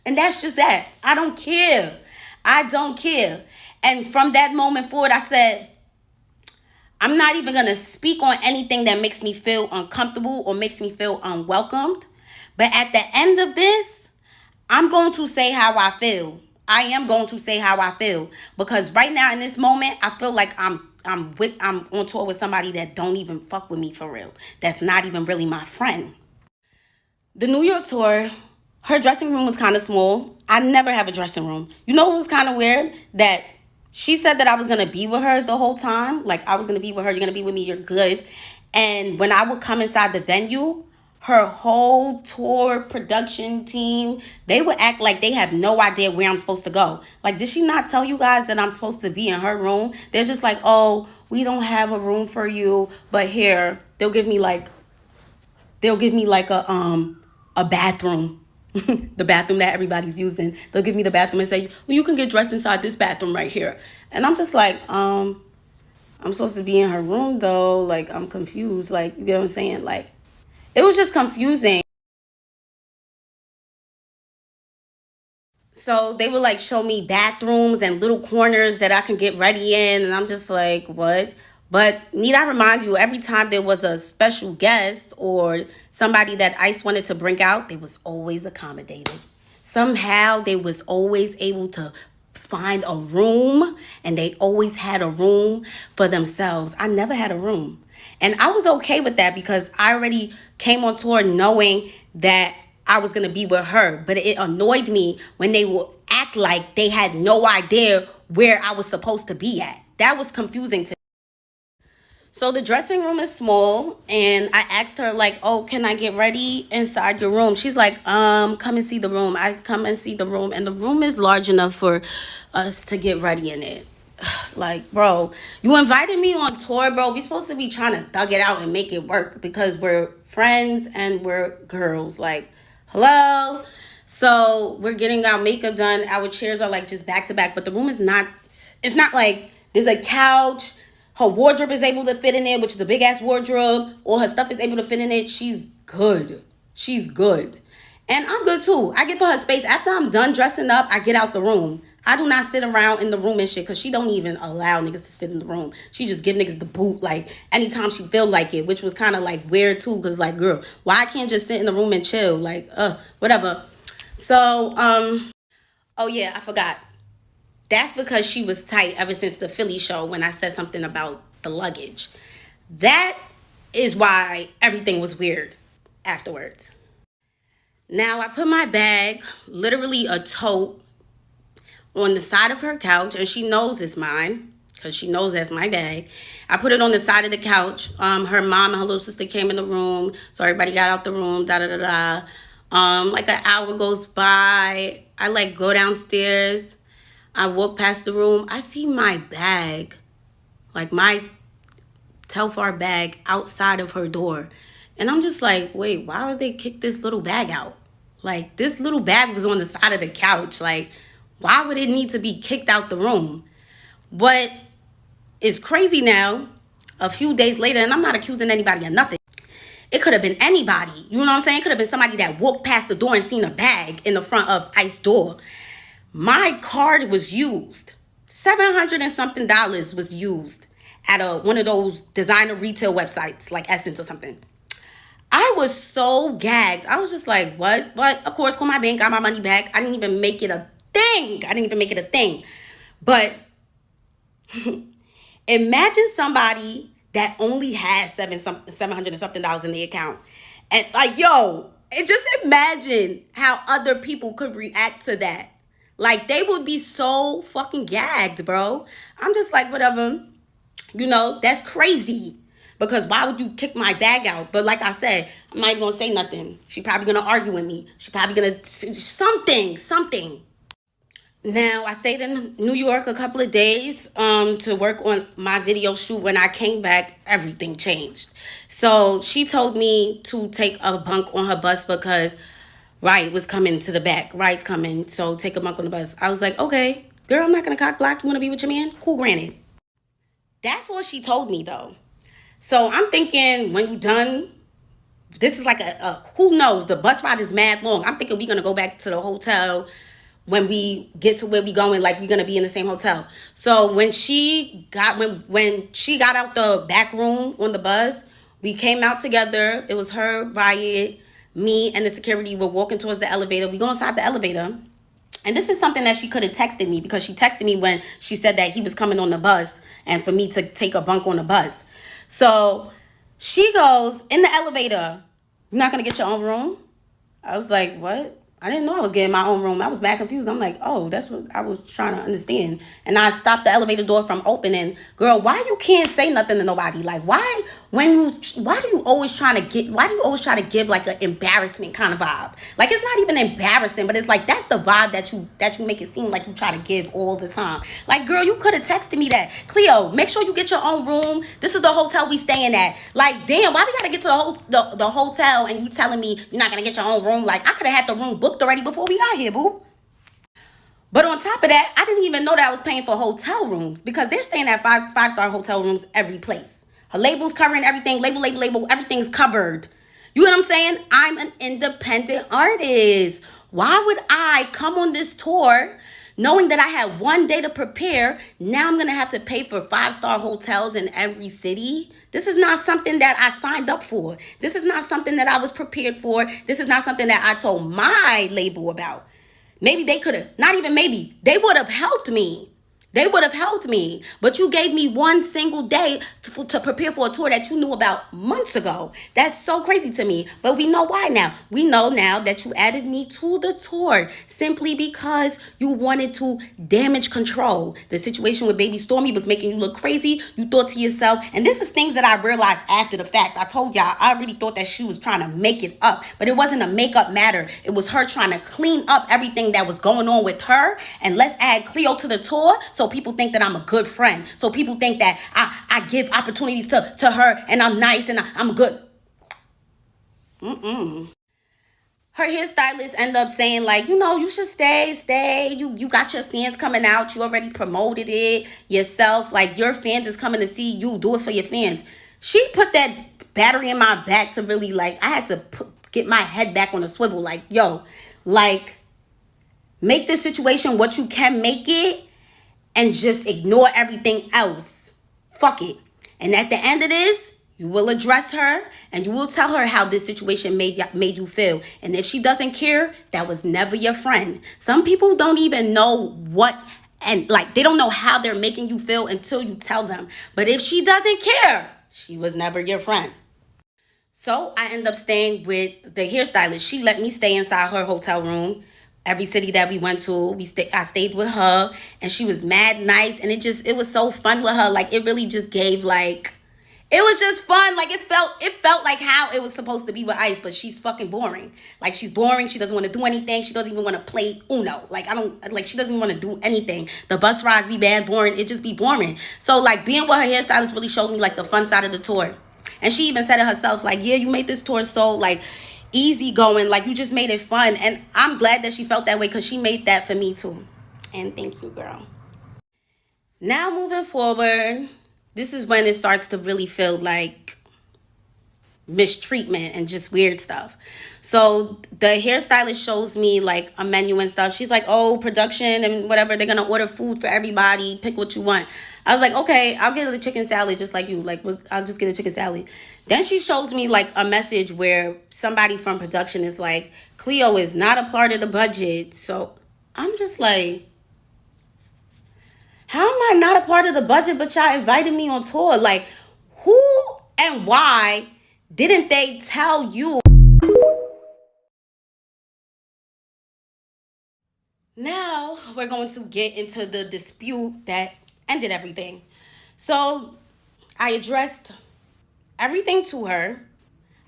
And that's just that. I don't care. I don't care. And from that moment forward, I said, I'm not even going to speak on anything that makes me feel uncomfortable or makes me feel unwelcomed. But at the end of this, I'm going to say how I feel. I am going to say how I feel because right now in this moment, I feel like I'm on tour with somebody that don't even fuck with me for real. That's not even really my friend. The New York tour, her dressing room was kind of small. I never have a dressing room. You know what was kind of weird? That she said that I was going to be with her the whole time. Like, I was going to be with her. You're going to be with me. You're good. And when I would come inside the venue, her whole tour production team, they would act like they have no idea where I'm supposed to go. Like, did she not tell you guys that I'm supposed to be in her room? They're just like, oh, we don't have a room for you. But here, they'll give me like a bathroom. The bathroom that everybody's using. They'll give me the bathroom and say, well, you can get dressed inside this bathroom right here. And I'm just like, I'm supposed to be in her room though. Like, I'm confused. Like, you get what I'm saying? Like, it was just confusing. So they would like show me bathrooms and little corners that I can get ready in. And I'm just like, what? But need I remind you, every time there was a special guest or somebody that ICE wanted to bring out, they was always accommodated. Somehow they was always able to find a room and they always had a room for themselves. I never had a room. And I was okay with that because I already came on tour knowing that I was going to be with her. But it annoyed me when they would act like they had no idea where I was supposed to be at. That was confusing to me. So the dressing room is small and I asked her like, oh, can I get ready inside your room? She's like, come and see the room. I come and see the room and the room is large enough for us to get ready in it. Like, bro, you invited me on tour, bro. We supposed to be trying to thug it out and make it work because we're friends and we're girls. Like, hello? So we're getting our makeup done. Our chairs are like just back to back, but the room is not, it's not like there's a couch. Her wardrobe is able to fit in there, which is a big ass wardrobe. All her stuff is able to fit in it. She's good. She's good. And I'm good too. I give her space. After I'm done dressing up, I get out the room. I do not sit around in the room and shit because she don't even allow niggas to sit in the room. She just give niggas the boot like anytime she feel like it, which was kind of like weird too because like, girl, why I can't just sit in the room and chill? Like, whatever. So, oh yeah, I forgot. That's because she was tight ever since the Philly show when I said something about the luggage. That is why everything was weird afterwards. Now I put my bag, literally a tote, on the side of her couch, and she knows it's mine because she knows that's my bag. I put it on the side of the couch. Her mom and her little sister came in the room, so everybody got out the room. Da da da da. Like an hour goes by. I like go downstairs. I walk past the room. I see my bag, like my Telfar bag, outside of her door, and I'm just like, wait, why would they kick this little bag out? Like, this little bag was on the side of the couch. Like, why would it need to be kicked out the room? What is crazy now, a few days later, and I'm not accusing anybody of nothing. It could have been anybody. You know what I'm saying? It could have been somebody that walked past the door and seen a bag in the front of Ice door. My card was used. $700 and something was used at one of those designer retail websites like Essence or something. I I was so gagged. I was just like, what? But of course, call my bank, got my money back. I didn't even make it a thing. I didn't even make it a thing. But imagine somebody that only has 700 and something dollars in the account. And like, yo, and just imagine how other people could react to that. Like, they would be so fucking gagged, bro. I'm just like, whatever. That's crazy. Because why would you kick my bag out? But like I said, I'm not even gonna say nothing. She probably gonna argue with me. She probably gonna something. Now I stayed in New York a couple of days to work on my video shoot. When I came back, everything changed. So she told me to take a bunk on her bus because Riot was coming to the back. Riot's coming, so take a bunk on the bus. I was like, okay, girl, I'm not gonna cock block. You wanna be with your man? Cool, granted. That's what she told me though. So I'm thinking when you done, this is like a who knows, the bus ride is mad long. I'm thinking we're gonna go back to the hotel when we get to where we going, like we're gonna be in the same hotel. So when she got out the back room on the bus, we came out together. It was her, Riot, me, and the security were walking towards the elevator. We go inside the elevator. And this is something that she could have texted me, because she texted me when she said that he was coming on the bus and for me to take a bunk on the bus. So she goes, in the elevator, you're not going to get your own room? I was like, what? I didn't know I was getting my own room. I was mad confused. I'm like, oh, that's what I was trying to understand. And I stopped the elevator door from opening. Girl, why you can't say nothing to nobody? Like, why do you always try to give like an embarrassment kind of vibe? Like, it's not even embarrassing, but it's like, that's the vibe that you make it seem like you try to give all the time. Like, girl, you could have texted me that. Cleo, make sure you get your own room. This is the hotel we staying at. Like, damn, why we gotta get to the hotel and you telling me you're not gonna get your own room? Like, I could have had the room booked already before we got here, boo. But on top of that, I didn't even know that I was paying for hotel rooms, because they're staying at five-star hotel rooms every place. Her label's covering everything. Label. Everything's covered. You know what I'm saying? I'm an independent artist. Why would I come on this tour knowing that I had one day to prepare? Now I'm going to have to pay for five-star hotels in every city. This is not something that I signed up for. This is not something that I was prepared for. This is not something that I told my label about. Maybe they could have, not even maybe, they would have helped me. They would have helped me. But you gave me one single day to prepare for a tour that you knew about months ago. That's so crazy to me. But we know why now. We know now that you added me to the tour simply because you wanted to damage control. The situation with Baby Stormy was making you look crazy. You thought to yourself, and this is things that I realized after the fact. I told y'all, I really thought that she was trying to make it up. But it wasn't a makeup matter. It was her trying to clean up everything that was going on with her. And let's add Cleo to the tour, so people think that I'm a good friend. So people think that I give opportunities to her and I'm nice and I'm good. Her hairstylist end up saying, like, you should stay. You got your fans coming out. You already promoted it yourself. Like, your fans is coming to see you. Do it for your fans. She put that battery in my back to really, like, I had to get my head back on the swivel. Like, yo, like, make this situation what you can make it, and just ignore everything else. Fuck it. And at the end of this, you will address her and you will tell her how this situation made you feel. And if she doesn't care, that was never your friend. Some people don't even know what, and like, they don't know how they're making you feel until you tell them. But if she doesn't care, she was never your friend. So I end up staying with the hairstylist. She let me stay inside her hotel room. Every city that we went to, I stayed with her, and she was mad nice, and it was so fun with her. Like, it really just gave, like, it was just fun. Like, it felt like how it was supposed to be with Ice, but she's fucking boring. Like, she's boring. She doesn't want to do anything. She doesn't even want to play Uno. Like, she doesn't even want to do anything. The bus rides be bad, boring. It just be boring. So, like, being with her hairstylist really showed me, like, the fun side of the tour. And she even said it herself, like, yeah, you made this tour so, like, easy going, like, you just made it fun. And I'm glad that she felt that way, because she made that for me too. And thank you, girl. Now moving forward, this is when it starts to really feel like mistreatment and just weird stuff. So the hairstylist shows me like a menu and stuff. She's like, oh, production and whatever, they're gonna order food for everybody, pick what you want. I was like, okay, I'll get a chicken salad just like you, like I'll just get a chicken salad. Then she shows me like a message where somebody from production is like, Cleo is not a part of the budget. So I'm just like, how am I not a part of the budget, but y'all invited me on tour? Like, who and why didn't they tell you? Now we're going to get into the dispute that ended everything. So I addressed everything to her.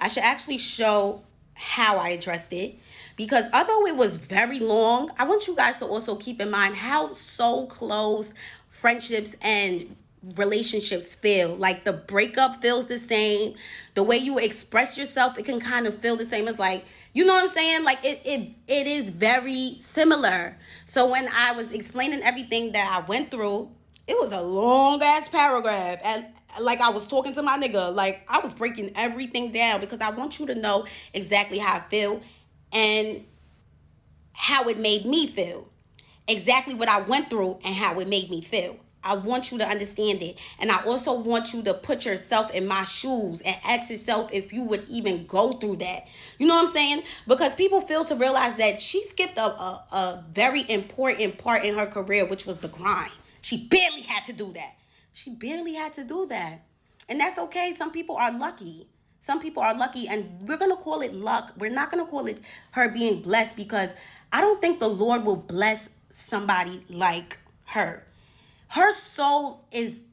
I should actually show how I addressed it, because although it was very long, I want you guys to also keep in mind how so close friendships and relationships feel. Like the breakup feels the same. The way you express yourself, it can kind of feel the same as like, you know what I'm saying? Like it is very similar. So when I was explaining everything that I went through, it was a long ass paragraph. And like I was talking to my nigga, like I was breaking everything down because I want you to know exactly how I feel and how it made me feel. Exactly what I went through and how it made me feel. I want you to understand it. And I also want you to put yourself in my shoes and ask yourself if you would even go through that. You know what I'm saying? Because people fail to realize that she skipped a very important part in her career, which was the grind. She barely had to do that. She barely had to do that. And that's okay. Some people are lucky. Some people are lucky, and we're going to call it luck. We're not going to call it her being blessed, because I don't think the Lord will bless somebody like her. Her soul is,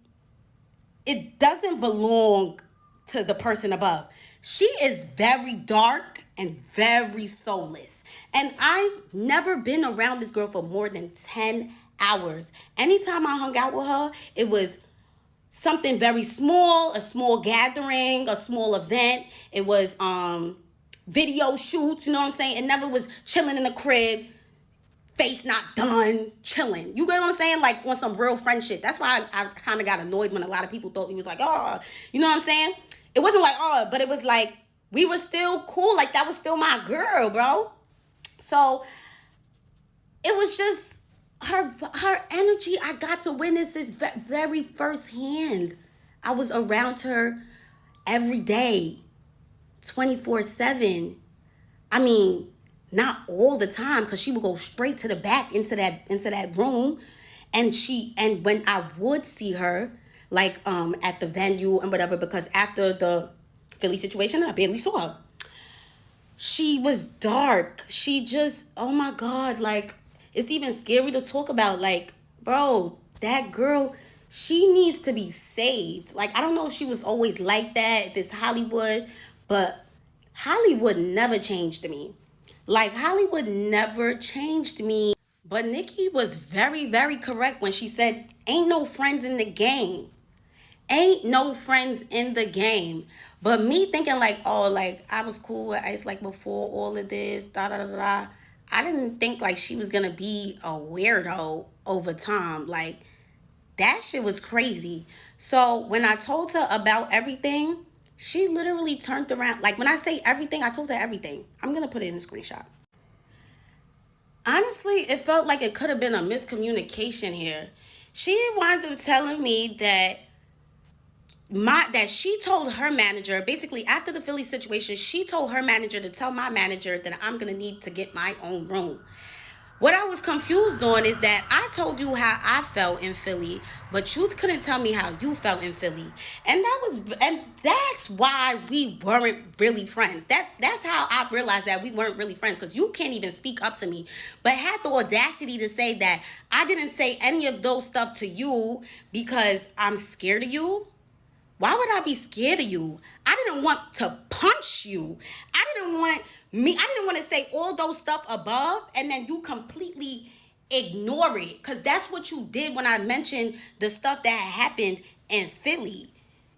it doesn't belong to the person above. She is very dark and very soulless. And I've never been around this girl for more than 10 hours. Anytime I hung out with her, it was something very small, a small gathering, a small event. It was video shoots, you know what I'm saying? It never was chilling in the crib, face not done, chilling. You get what I'm saying? Like on some real friendship. That's why I kind of got annoyed when a lot of people thought he was like, oh, you know what I'm saying? It wasn't like, oh, but it was like, we were still cool. Like that was still my girl, bro. So it was just her energy. I got to witness this very firsthand. I was around her every day, 24/7. I mean, not all the time, because she would go straight to the back into that room. And when I would see her, like at the venue and whatever, because after the Philly situation, I barely saw her. She was dark. She just, oh my God, like it's even scary to talk about. Like, bro, that girl, she needs to be saved. Like, I don't know if she was always like that, if it's Hollywood, but Hollywood never changed me. Like, Hollywood never changed me. But Nikki was very, very correct when she said, ain't no friends in the game. Ain't no friends in the game. But me thinking like, oh, like I was cool with Ice like before all of this, da da da da. I didn't think like she was gonna be a weirdo over time. Like that shit was crazy. So when I told her about everything, she literally turned around. Like when I say everything, I told her everything. I'm gonna put it in the screenshot. Honestly, it felt like it could have been a miscommunication here. She winds up telling me that she told her manager, basically after the Philly situation, she told her manager to tell my manager that I'm gonna need to get my own room. What I was confused on is that I told you how I felt in Philly, but you couldn't tell me how you felt in Philly. And that's why we weren't really friends. That's how I realized that we weren't really friends, because you can't even speak up to me, but had the audacity to say that I didn't say any of those stuff to you because I'm scared of you. Why would I be scared of you? I didn't want to punch you. I didn't want to say all those stuff above and then you completely ignore it. Because that's what you did when I mentioned the stuff that had happened in Philly.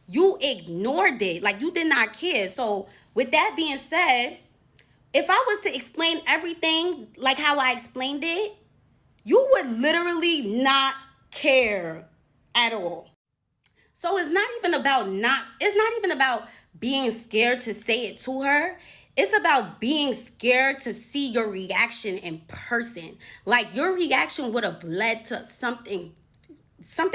You ignored it. Like you did not care. So with that being said, if I was to explain everything like how I explained it, you would literally not care at all. So it's not even about being scared to say it to her. It's about being scared to see your reaction in person. Like your reaction would have led to something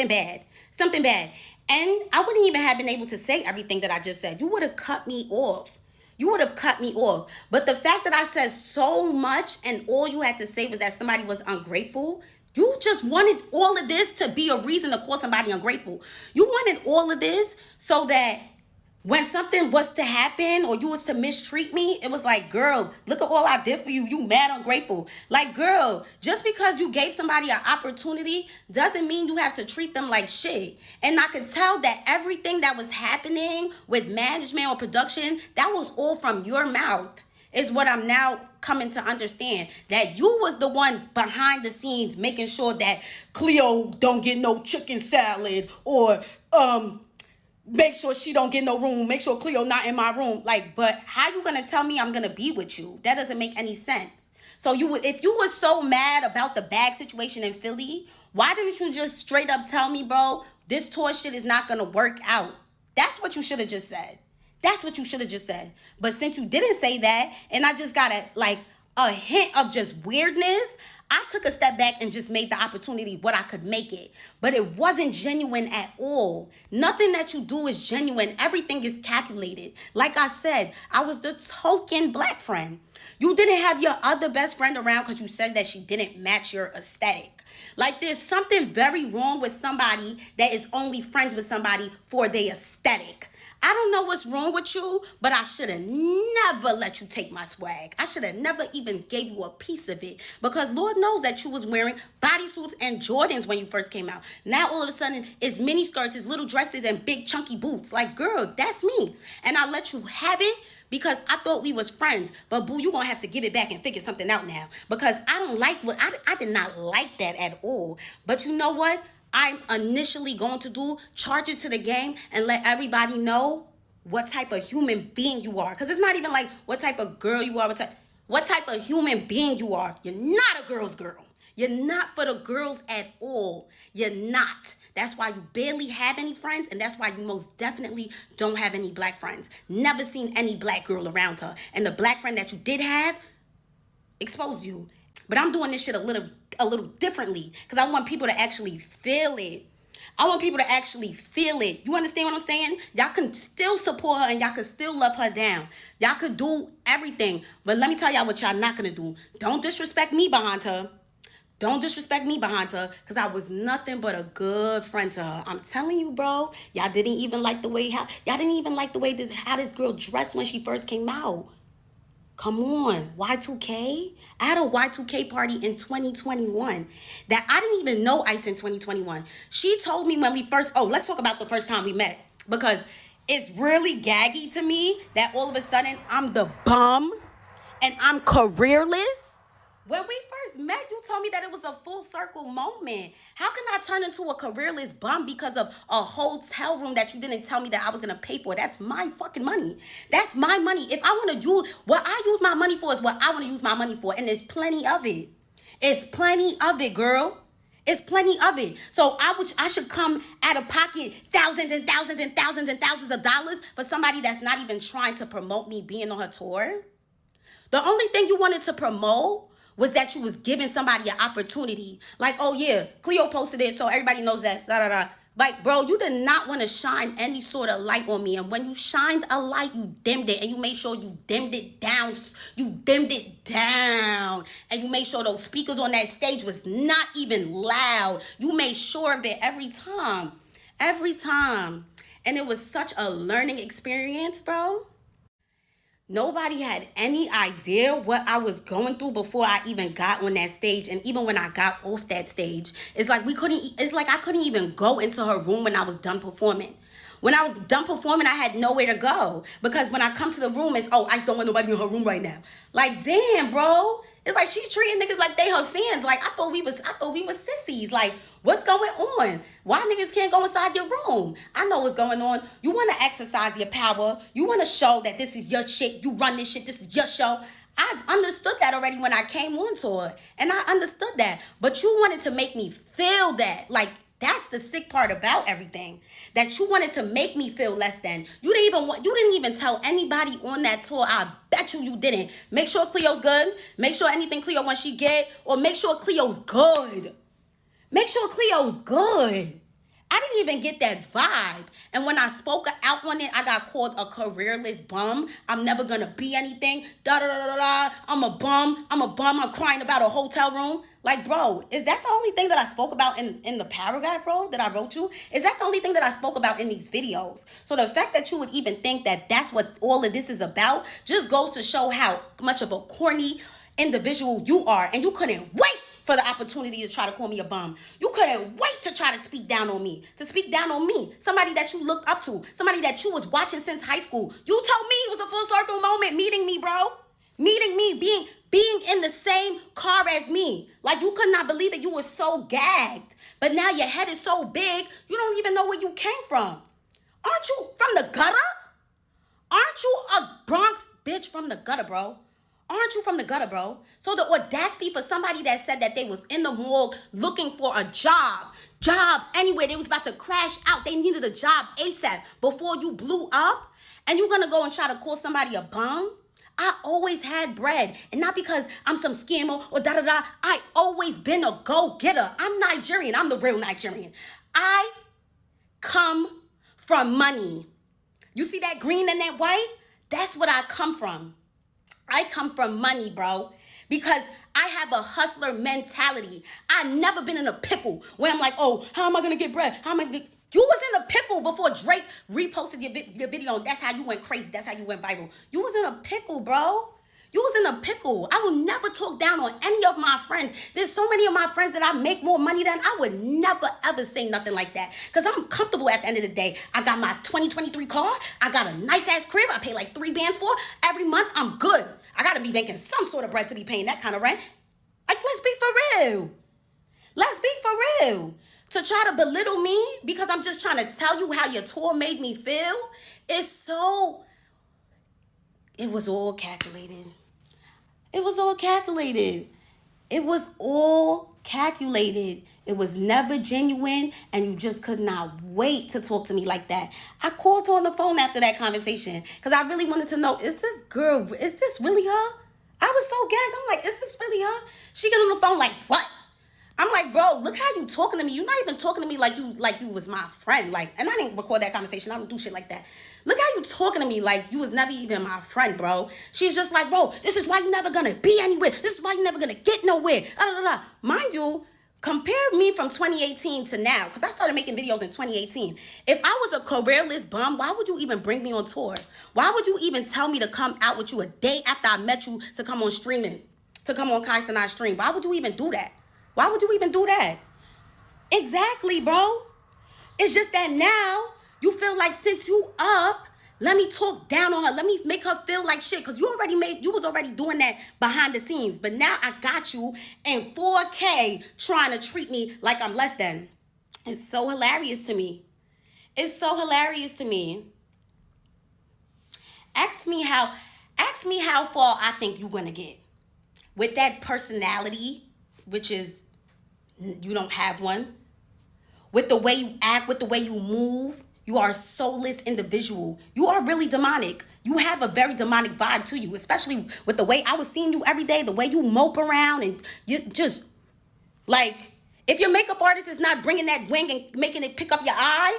bad. Something bad. And I wouldn't even have been able to say everything that I just said. You would have cut me off. You would have cut me off. But the fact that I said so much and all you had to say was that somebody was ungrateful, you just wanted all of this to be a reason to call somebody ungrateful. You wanted all of this so that when something was to happen or you was to mistreat me, it was like, girl, look at all I did for you. You mad ungrateful. Like, girl, just because you gave somebody an opportunity doesn't mean you have to treat them like shit. And I could tell that everything that was happening with management or production, that was all from your mouth. Is what I'm now coming to understand. That you was the one behind the scenes making sure that Cleo don't get no chicken salad or make sure she don't get no room, make sure Cleo not in my room. Like, but how you gonna tell me I'm gonna be with you? That doesn't make any sense. So you would, if you were so mad about the bag situation in Philly, why didn't you just straight up tell me, bro, this tour shit is not gonna work out? That's what you should have just said. That's what you should have just said. But since you didn't say that, and I just got a hint of just weirdness, I took a step back and just made the opportunity what I could make it. But it wasn't genuine at all. Nothing that you do is genuine. Everything is calculated. Like I said, I was the token black friend. You didn't have your other best friend around because you said that she didn't match your aesthetic. Like there's something very wrong with somebody that is only friends with somebody for their aesthetic. I don't know what's wrong with you, but I should have never let you take my swag. I should have never even gave you a piece of it because Lord knows that you was wearing bodysuits and Jordans when you first came out. Now all of a sudden it's mini skirts, it's little dresses and big chunky boots. Like, girl, that's me. And I let you have it because I thought we was friends. But boo, you gonna have to give it back and figure something out now because I don't like what I did not like that at all. But you know what? I'm initially going to do, charge it to the game and let everybody know what type of human being you are. Because it's not even like what type of girl you are, what type of human being you are. You're not a girl's girl. You're not for the girls at all. You're not. That's why you barely have any friends, and that's why you most definitely don't have any black friends. Never seen any black girl around her. And the black friend that you did have exposed you. But I'm doing this shit a little differently because I want people to actually feel it. I want people to actually feel it. You understand what I'm saying? Y'all can still support her and y'all can still love her down. Y'all could do everything. But let me tell y'all what y'all not gonna do. Don't disrespect me behind her. Don't disrespect me behind her because I was nothing but a good friend to her. I'm telling you, bro. Y'all didn't even like the way how this girl dressed when she first came out. Come on, Y2K? I had a Y2K party in 2021 that I didn't even know Ice in 2021. She told me when we first, let's talk about the first time we met because it's really gaggy to me that all of a sudden I'm the bum and I'm careerless. When we first met, you told me that it was a full circle moment. How can I turn into a careerless bum because of a hotel room that you didn't tell me that I was going to pay for? That's my fucking money. That's my money. If I want to use, what I use my money for is what I want to use my money for. And there's plenty of it. It's plenty of it, girl. It's plenty of it. So I should come out of pocket thousands and thousands and thousands and thousands of dollars for somebody that's not even trying to promote me being on her tour. The only thing you wanted to promote was that you was giving somebody an opportunity. Like, oh yeah, Cleo posted it, so everybody knows that, da da da. Like, bro, you did not want to shine any sort of light on me. And when you shined a light, you dimmed it. And you made sure you dimmed it down. You dimmed it down. And you made sure those speakers on that stage was not even loud. You made sure of it every time. Every time. And it was such a learning experience, bro. Nobody had any idea what I was going through before I even got on that stage. And even when I got off that stage, it's like I couldn't even go into her room when I was done performing. When I was done performing, I had nowhere to go. Because when I come to the room, it's, I don't want nobody in her room right now. Like, damn, bro. It's like she treating niggas like they her fans. Like, I thought we was sissies. Like, what's going on? Why niggas can't go inside your room? I know what's going on. You want to exercise your power. You want to show that this is your shit. You run this shit. This is your show. I understood that already when I came on tour. And I understood that. But you wanted to make me feel that. Like, That's the sick part about everything. That you wanted to make me feel less than. You didn't even tell anybody on that tour. I bet you didn't. Make sure Cleo's good. Make sure anything Cleo wants she get, or make sure Cleo's good. Make sure Cleo's good. I didn't even get that vibe. And when I spoke out on it, I got called a careerless bum. I'm never gonna be anything. Da da da da da. I'm a bum. I'm a bum. I'm crying about a hotel room. Like, bro, is that the only thing that I spoke about in the paragraph, bro, that I wrote you? Is that the only thing that I spoke about in these videos? So the fact that you would even think that that's what all of this is about just goes to show how much of a corny individual you are. And you couldn't wait for the opportunity to try to call me a bum. You couldn't wait to try to speak down on me. To speak down on me. Somebody that you looked up to. Somebody that you was watching since high school. You told me it was a full circle moment meeting me, bro. Meeting me, being in the same car as me. Like, you could not believe it. You were so gagged. But now your head is so big, you don't even know where you came from. Aren't you from the gutter? Aren't you a Bronx bitch from the gutter, bro? Aren't you from the gutter, bro? So the audacity for somebody that said that they was in the mall looking for a job, jobs anywhere, they was about to crash out, they needed a job ASAP before you blew up, and you're gonna go and try to call somebody a bum? I always had bread, and not because I'm some scammer or da da da. I always been a go-getter. I'm Nigerian. I'm the real Nigerian. I come from money. You see that green and that white? That's what I come from. I come from money, bro. Because I have a hustler mentality. I never been in a pickle where I'm like, oh, how am I gonna get bread? How am I gonna get... You was in a pickle before Drake reposted your video, and that's how you went crazy. That's how you went viral. You was in a pickle, bro. You was in a pickle. I will never talk down on any of my friends. There's so many of my friends that I make more money than. I would never ever say nothing like that. Because I'm comfortable at the end of the day. I got my 2023 car. I got a nice ass crib. I pay like 3 bands for. Every month I'm good. I gotta be making some sort of bread to be paying that kind of rent. Like, let's be for real. Let's be for real. To try to belittle me because I'm just trying to tell you how your tour made me feel, it's so... It was all calculated. It was all calculated. It was all calculated. It was never genuine, and you just could not wait to talk to me like that. I called her on the phone after that conversation because I really wanted to know, is this really her? I was so gagged. I'm like, is this really her? She get on the phone like, what? I'm like, bro, look how you talking to me. You're not even talking to me like you was my friend. Like, and I didn't record that conversation. I don't do shit like that. Look how you talking to me like you was never even my friend, bro. She's just like, bro, this is why you never gonna be anywhere. This is why you never gonna get nowhere. Mind you, compare me from 2018 to now, because I started making videos in 2018. If I was a careerless bum, why would you even bring me on tour? Why would you even tell me to come out with you a day after I met you to come on streaming, to come on Kai Sinai stream? Why would you even do that? Why would you even do that? Exactly, bro. It's just that now you feel like since you up, let me talk down on her. Let me make her feel like shit. Cause you was already doing that behind the scenes. But now I got you in 4K trying to treat me like I'm less than. It's so hilarious to me. It's so hilarious to me. Ask me how far I think you're gonna get. With that personality, which is you don't have one. With the way you act, with the way you move, you are a soulless individual. You are really demonic. You have a very demonic vibe to you, especially with the way I was seeing you every day, the way you mope around, and you just like, if your makeup artist is not bringing that wing and making it pick up your eye,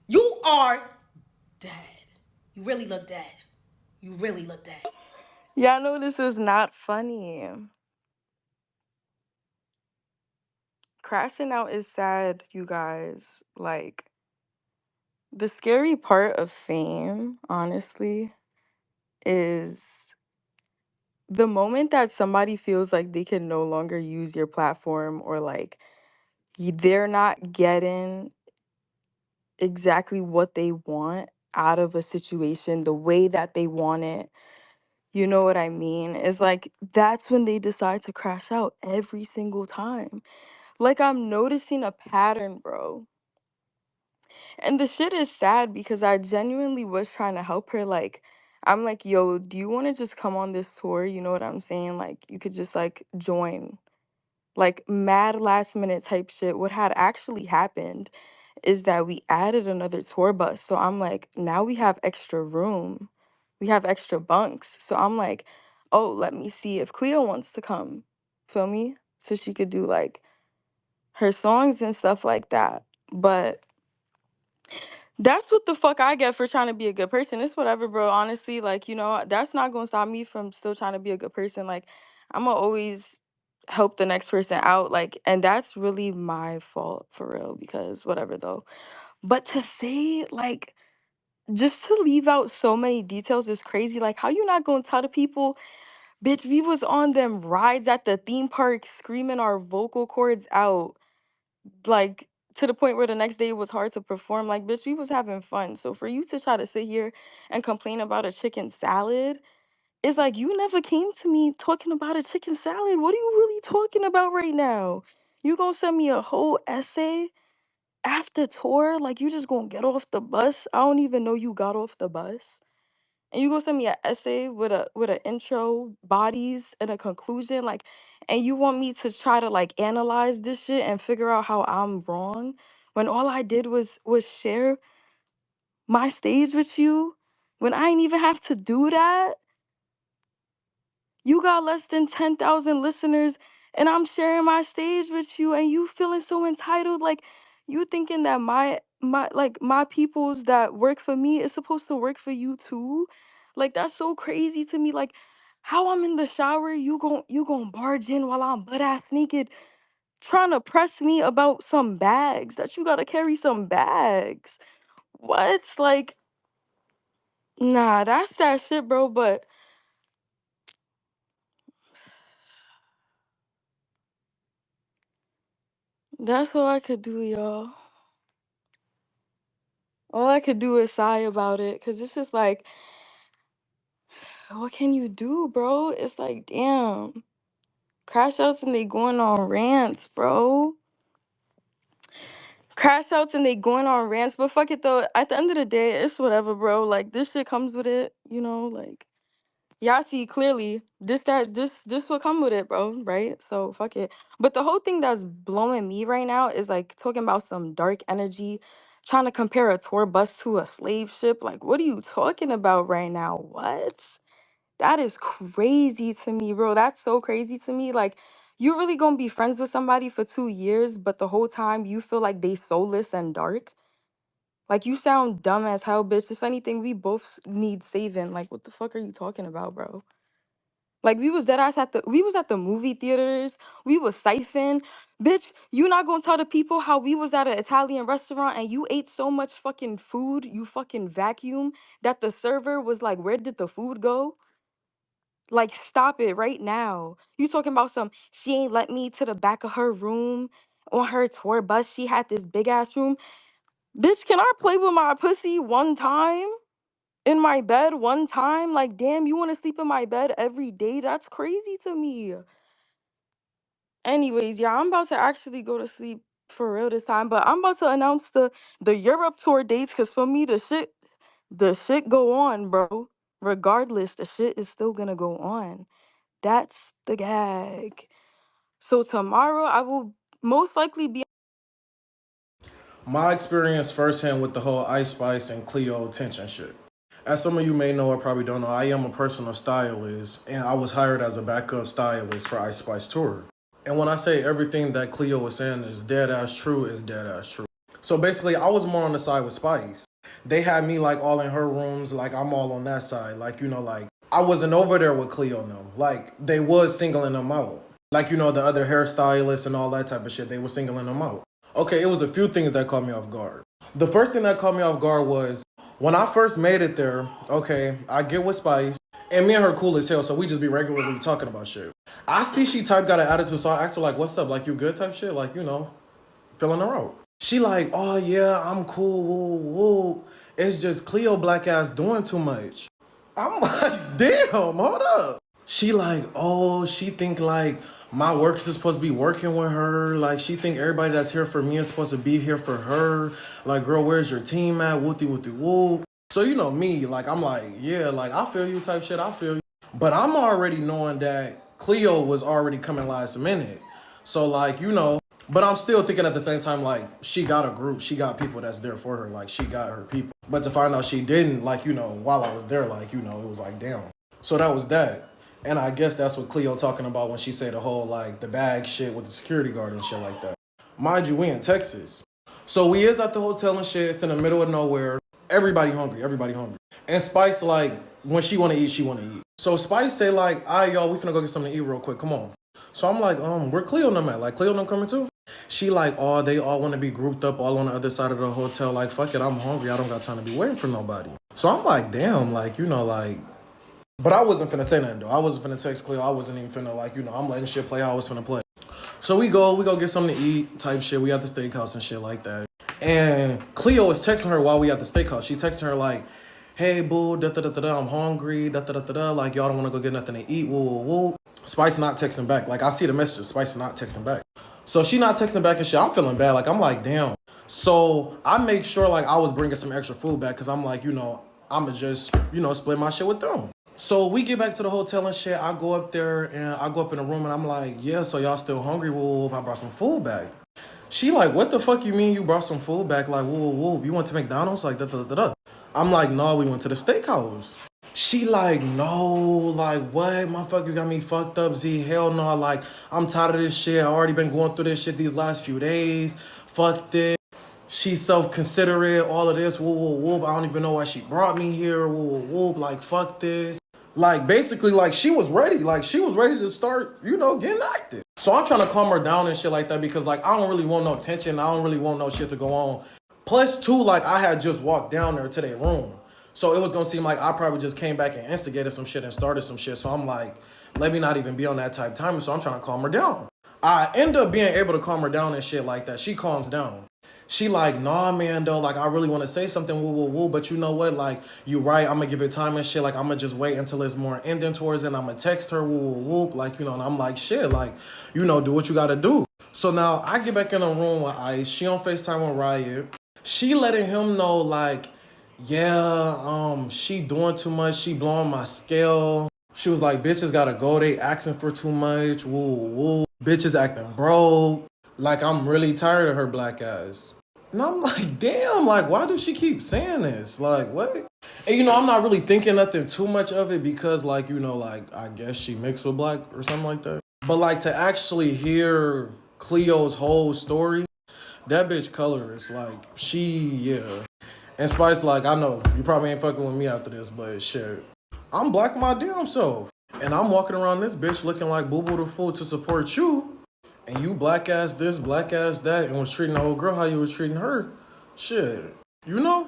you are dead. You really look dead. You really look dead. Yeah, no, this is not funny. Crashing out is sad, you guys. Like, the scary part of fame, honestly, is the moment that somebody feels like they can no longer use your platform, or like they're not getting exactly what they want out of a situation the way that they want it. You know what I mean? It's like that's when they decide to crash out every single time. Like, I'm noticing a pattern, bro. And the shit is sad because I genuinely was trying to help her. Like, I'm like, yo, do you want to just come on this tour? You know what I'm saying? Like, you could just like join. like mad last minute type shit. What had actually happened is that we added another tour bus. So I'm like, now we have extra room. We have extra bunks. So I'm like, oh, let me see if Cleo wants to come. Feel me? So she could do like her songs and stuff like that. But that's what the fuck I get for trying to be a good person. It's whatever, bro. Honestly, like, that's not gonna stop me from still trying to be a good person. Like, I'm gonna always help the next person out. Like, and that's really my fault for real, because whatever though. But to say, like, just to leave out so many details is crazy. Like, how you not gonna tell the people, bitch, we was on them rides at the theme park screaming our vocal cords out, like, to the point where the next day it was hard to perform. Like, bitch, we was having fun. So for you to try to sit here and complain about a chicken salad, it's like you never came to me talking about a chicken salad. What are you really talking about right now? You gonna send me a whole essay after tour? Like, you just gonna get off the bus? I don't even know you got off the bus. And you gonna send me an essay with an intro, bodies, and a conclusion, like, and you want me to try to like analyze this shit and figure out how I'm wrong when all I did was share my stage with you, when I ain't even have to do that. You got less than 10,000 listeners and I'm sharing my stage with you and you feeling so entitled, like you thinking that my peoples that work for me is supposed to work for you too? Like, that's so crazy to me. Like, how I'm in the shower, you gon' barge in while I'm butt ass naked trying to press me about some bags that you got to carry some bags. What? Like, nah, that's that shit, bro, but that's all I could do, y'all. All I could do is sigh about it, because it's just like, what can you do, bro? It's like, damn. Crash outs and they going on rants, bro. Crash outs and they going on rants. But fuck it though. At the end of the day, it's whatever, bro. Like, this shit comes with it, like, y'all see clearly this will come with it, bro, right? So fuck it. But the whole thing that's blowing me right now is like talking about some dark energy, trying to compare a tour bus to a slave ship. Like, what are you talking about right now? What? That is crazy to me, bro. That's so crazy to me. Like, you really gonna be friends with somebody for 2 years, but the whole time you feel like they soulless and dark? Like, you sound dumb as hell, bitch. If anything, we both need saving. Like, what the fuck are you talking about, bro? Like, we was dead ass we was at the movie theaters. We was siphon. Bitch, you not gonna tell the people how we was at an Italian restaurant and you ate so much fucking food, you fucking vacuum, that the server was like, where did the food go? Like, stop it right now. You talking about some, she ain't let me to the back of her room on her tour bus. She had this big ass room. Bitch, can I play with my pussy one time? In my bed one time? Like, damn, you want to sleep in my bed every day? That's crazy to me. Anyways, yeah, I'm about to actually go to sleep for real this time, but I'm about to announce the Europe tour dates, because for me the shit go on, bro. Regardless, the shit is still gonna go on. That's the gag. So tomorrow I will most likely be. My experience firsthand with the whole Ice Spice and Cleo tension shit. As some of you may know or probably don't know, I am a personal stylist and I was hired as a backup stylist for Ice Spice Tour. And when I say everything that Cleo was saying is dead ass true, is dead ass true. So basically, I was more on the side with Spice. They had me like all in her rooms, like I'm all on that side. Like, like I wasn't over there with Cleo and them. Like, they was singling them out. Like, the other hairstylists and all that type of shit, they were singling them out. Okay, it was a few things that caught me off guard. The first thing that caught me off guard was when I first made it there, okay, I get with Spice, and me and her cool as hell, so we just be regularly talking about shit. I see she type got an attitude, so I asked her, like, what's up? Like, you good type shit? Like, filling her out. She like, oh yeah, I'm cool, woo, woo. It's just Cleo black ass doing too much. I'm like, damn, hold up. She like, oh, she think like my workers is supposed to be working with her. Like, she think everybody that's here for me is supposed to be here for her. Like, girl, where's your team at? Wooty wooty woo. So me, like, I'm like, yeah, like, I feel you type shit, I feel you. But I'm already knowing that Cleo was already coming last minute. So like, you know, but I'm still thinking at the same time, like, she got a group, she got people that's there for her, like, she got her people. But to find out she didn't, like, you know, while I was there, like, you know, it was like, damn. So that was that. And I guess that's what Cleo talking about when she said the whole, like, the bag shit with the security guard and shit like that. Mind you, we in Texas. So we is at the hotel and shit. It's in the middle of nowhere. Everybody hungry. Everybody hungry. And Spice, like, when she want to eat, she want to eat. So Spice say, like, all right, y'all, we finna go get something to eat real quick. Come on. So I'm like, where Cleo and them at? Like, Cleo and them coming too? She like, oh, they all want to be grouped up all on the other side of the hotel. Like, fuck it, I'm hungry. I don't got time to be waiting for nobody. So I'm like, damn, like, you know, like, but I wasn't finna say nothing, though. I wasn't finna text Cleo. I wasn't even finna, like, you know, I'm letting shit play how I was finna play. So we go get something to eat type shit. We at the steakhouse and shit like that. And Cleo is texting her while we at the steakhouse. She texting her like, hey, boo, da-da-da-da-da, I'm hungry, da-da-da-da-da, like, y'all don't want to go get nothing to eat, woo, woo, woo. Spice not texting back. Like, I see the messages. Spice not texting back. So she not texting back and shit. I'm feeling bad. Like, I'm like, damn. So I make sure, like, I was bringing some extra food back because I'm like, you know, I'm going to just, you know, split my shit with them. So we get back to the hotel and shit. I go up there and I go up in the room and I'm like, yeah, so y'all still hungry? Woo, I brought some food back. She like, what the fuck you mean you brought some food back? Like, whoa, you went to McDonald's? Like, da-da-da-da. I'm like, no, we went to the steakhouse. She like, no, like, what? Motherfuckers got me fucked up, Z. Hell no, like, I'm tired of this shit. I already been going through this shit these last few days. Fuck this. She's self-considerate, all of this, whoop. I don't even know why she brought me here, whoop. Like, fuck this. Like, basically, like, she was ready. Like, she was ready to start, you know, getting active. So I'm trying to calm her down and shit like that because, like, I don't really want no tension. I don't really want no shit to go on. Plus, two, like, I had just walked down there to their room. So it was going to seem like I probably just came back and instigated some shit and started some shit. So I'm like, let me not even be on that type of time. So I'm trying to calm her down. I end up being able to calm her down and shit like that. She calms down. She like, nah, man, though, like, I really want to say something, woo, but you know what, like, you right, I'm gonna give it time and shit, like, I'm gonna just wait until it's more ending towards it, and I'm gonna text her, woo, like, you know, and I'm like, shit, like, you know, do what you gotta do. So now, I get back in the room with Ice, she on FaceTime with Riot, she letting him know, like, yeah, she doing too much, she blowing my scale. She was like, bitches gotta go, they asking for too much, woo, bitches acting broke. Like, I'm really tired of her black ass. And I'm like, damn, like, why does she keep saying this? Like, what? And, you know, I'm not really thinking nothing too much of it because, like, you know, like, I guess she mixed with black or something like that. But, like, to actually hear Cleo's whole story, that bitch colorist, like, yeah. And Spice, like, I know, you probably ain't fucking with me after this, but shit. I'm black my damn self. And I'm walking around this bitch looking like Boo Boo the Fool to support you. And you black ass this, black ass that, and was treating the old girl how you was treating her. Shit. You know?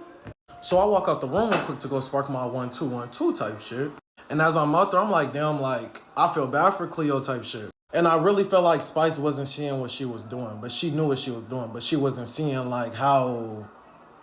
So I walk out the room real quick to go spark my 1-2-1-2 type shit. And as I'm out there, I'm like, damn, like, I feel bad for Cleo type shit. And I really felt like Spice wasn't seeing what she was doing, but she knew what she was doing, but she wasn't seeing, like, how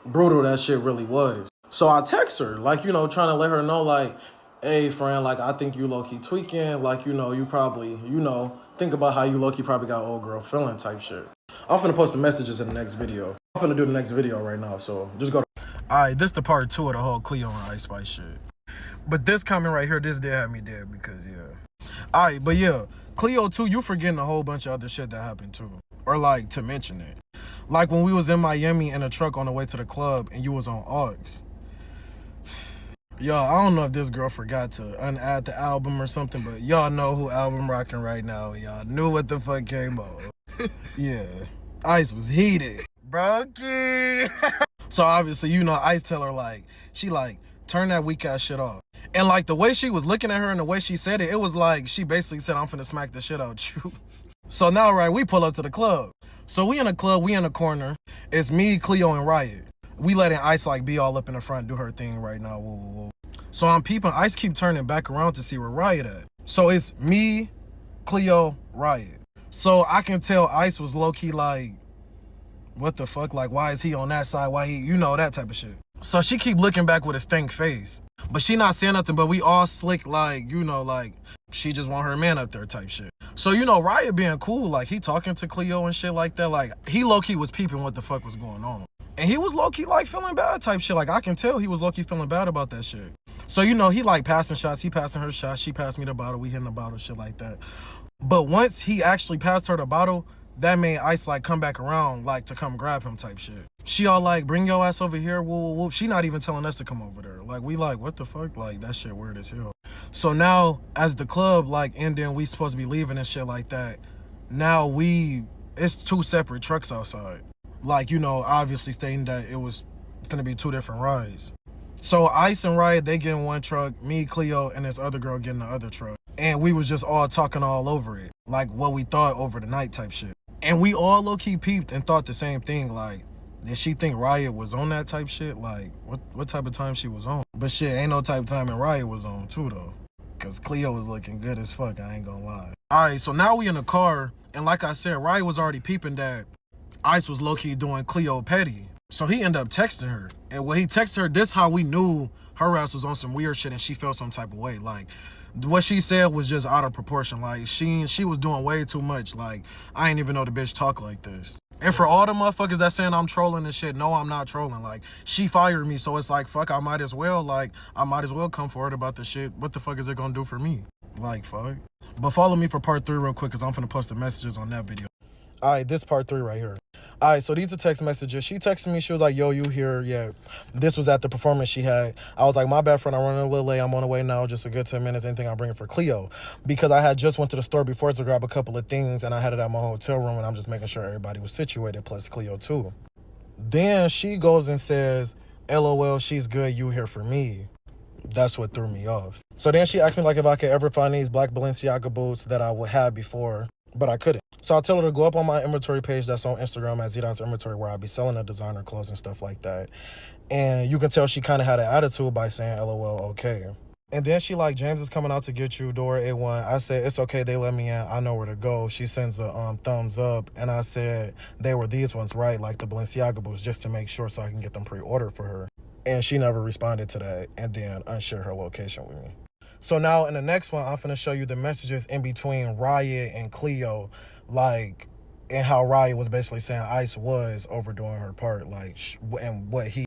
brutal that shit really was. So I text her, like, you know, trying to let her know, like, hey, friend, like, I think you low-key tweaking. Like, you know, you probably, you know, think about how you low-key probably got old girl feeling type shit. I'm finna post the messages in the next video. I'm finna do the next video right now, so just go. Alright, this the part 2 of the whole Cleo and Ice Spice shit. But this comment right here, this did have me dead because, yeah. Alright, but yeah, Cleo too, you forgetting a whole bunch of other shit that happened too. Or like, to mention it. Like when we was in Miami in a truck on the way to the club and you was on aux. Y'all, I don't know if this girl forgot to unadd the album or something, but y'all know who album rocking right now. Y'all knew what the fuck came on. Yeah, Ice was heated. Brokey. So obviously, you know, Ice tell her like, she like, turn that weak ass shit off. And like the way she was looking at her and the way she said it, it was like, she basically said, I'm finna smack the shit out you. So now, right, we pull up to the club. So we in a club, we in a corner. It's me, Cleo, and Riot. We letting Ice like be all up in the front, do her thing right now. Woo. So I'm peeping, Ice keep turning back around to see where Riot at. So it's me, Cleo, Riot. So I can tell Ice was low-key like, what the fuck? Like, why is he on that side? Why he, you know, that type of shit. So she keep looking back with a stank face. But she not saying nothing, but we all slick like, you know, like, she just want her man up there type shit. So, you know, Riot being cool, like, he talking to Cleo and shit like that. Like, he low-key was peeping what the fuck was going on. And he was low-key, like, feeling bad type shit. Like, I can tell he was low-key feeling bad about that shit. So, you know, he, like, passing shots. He passing her shots. She passed me the bottle. We hitting the bottle, shit like that. But once he actually passed her the bottle, that made Ice like come back around like to come grab him type shit. She all like, bring your ass over here. Whoa. She not even telling us to come over there. Like we like, what the fuck? Like that shit weird as hell. So now as the club like ending, we supposed to be leaving and shit like that. Now it's two separate trucks outside. Like, obviously stating that it was gonna be two different rides. So Ice and Riot, they get in one truck, me, Cleo, and this other girl get in the other truck. And we was just all talking all over it. Like what we thought over the night type shit. And we all low-key peeped and thought the same thing, like, did she think Riot was on that type shit? Like, what type of time she was on? But shit, ain't no type of time and Riot was on too though. Cause Cleo was looking good as fuck, I ain't gonna lie. Alright, so now we in the car, and like I said, Riot was already peeping that Ice was low-key doing Cleo petty. So he ended up texting her. And when he texted her, this how we knew her ass was on some weird shit and she felt some type of way. Like, what she said was just out of proportion. Like, she was doing way too much. Like, I ain't even know the bitch talk like this. And for all the motherfuckers that saying I'm trolling and shit, no, I'm not trolling. Like, she fired me, so it's like, fuck, I might as well come forward about the shit. What the fuck is it gonna do for me? Like, fuck. But follow me for part 3 real quick, because I'm finna post the messages on that video. Alright, this part 3 right here. Alright, so these are text messages. She texted me, she was like, yo, you here? Yeah. This was at the performance she had. I was like, my bad friend, I'm running a little late. I'm on the way now. Just a good 10 minutes. Anything I'll bring it for Cleo. Because I had just went to the store before to grab a couple of things, and I had it at my hotel room, and I'm just making sure everybody was situated, plus Cleo too. Then she goes and says, LOL, she's good, you here for me. That's what threw me off. So then she asked me like if I could ever find these black Balenciaga boots that I would have before, but I couldn't. So I tell her to go up on my inventory page that's on Instagram at Zidon's Inventory, where I be selling the designer clothes and stuff like that. And you can tell she kind of had an attitude by saying LOL, okay. And then she like, James is coming out to get you, door A1. I said, it's okay, they let me in. I know where to go. She sends a thumbs up. And I said, they were these ones, right? Like the Balenciaga boots, just to make sure so I can get them pre-ordered for her. And she never responded to that and then unshared her location with me. So now in the next one, I'm finna show you the messages in between Riot and Cleo, like, and how Riot was basically saying Ice was overdoing her part, like, and what he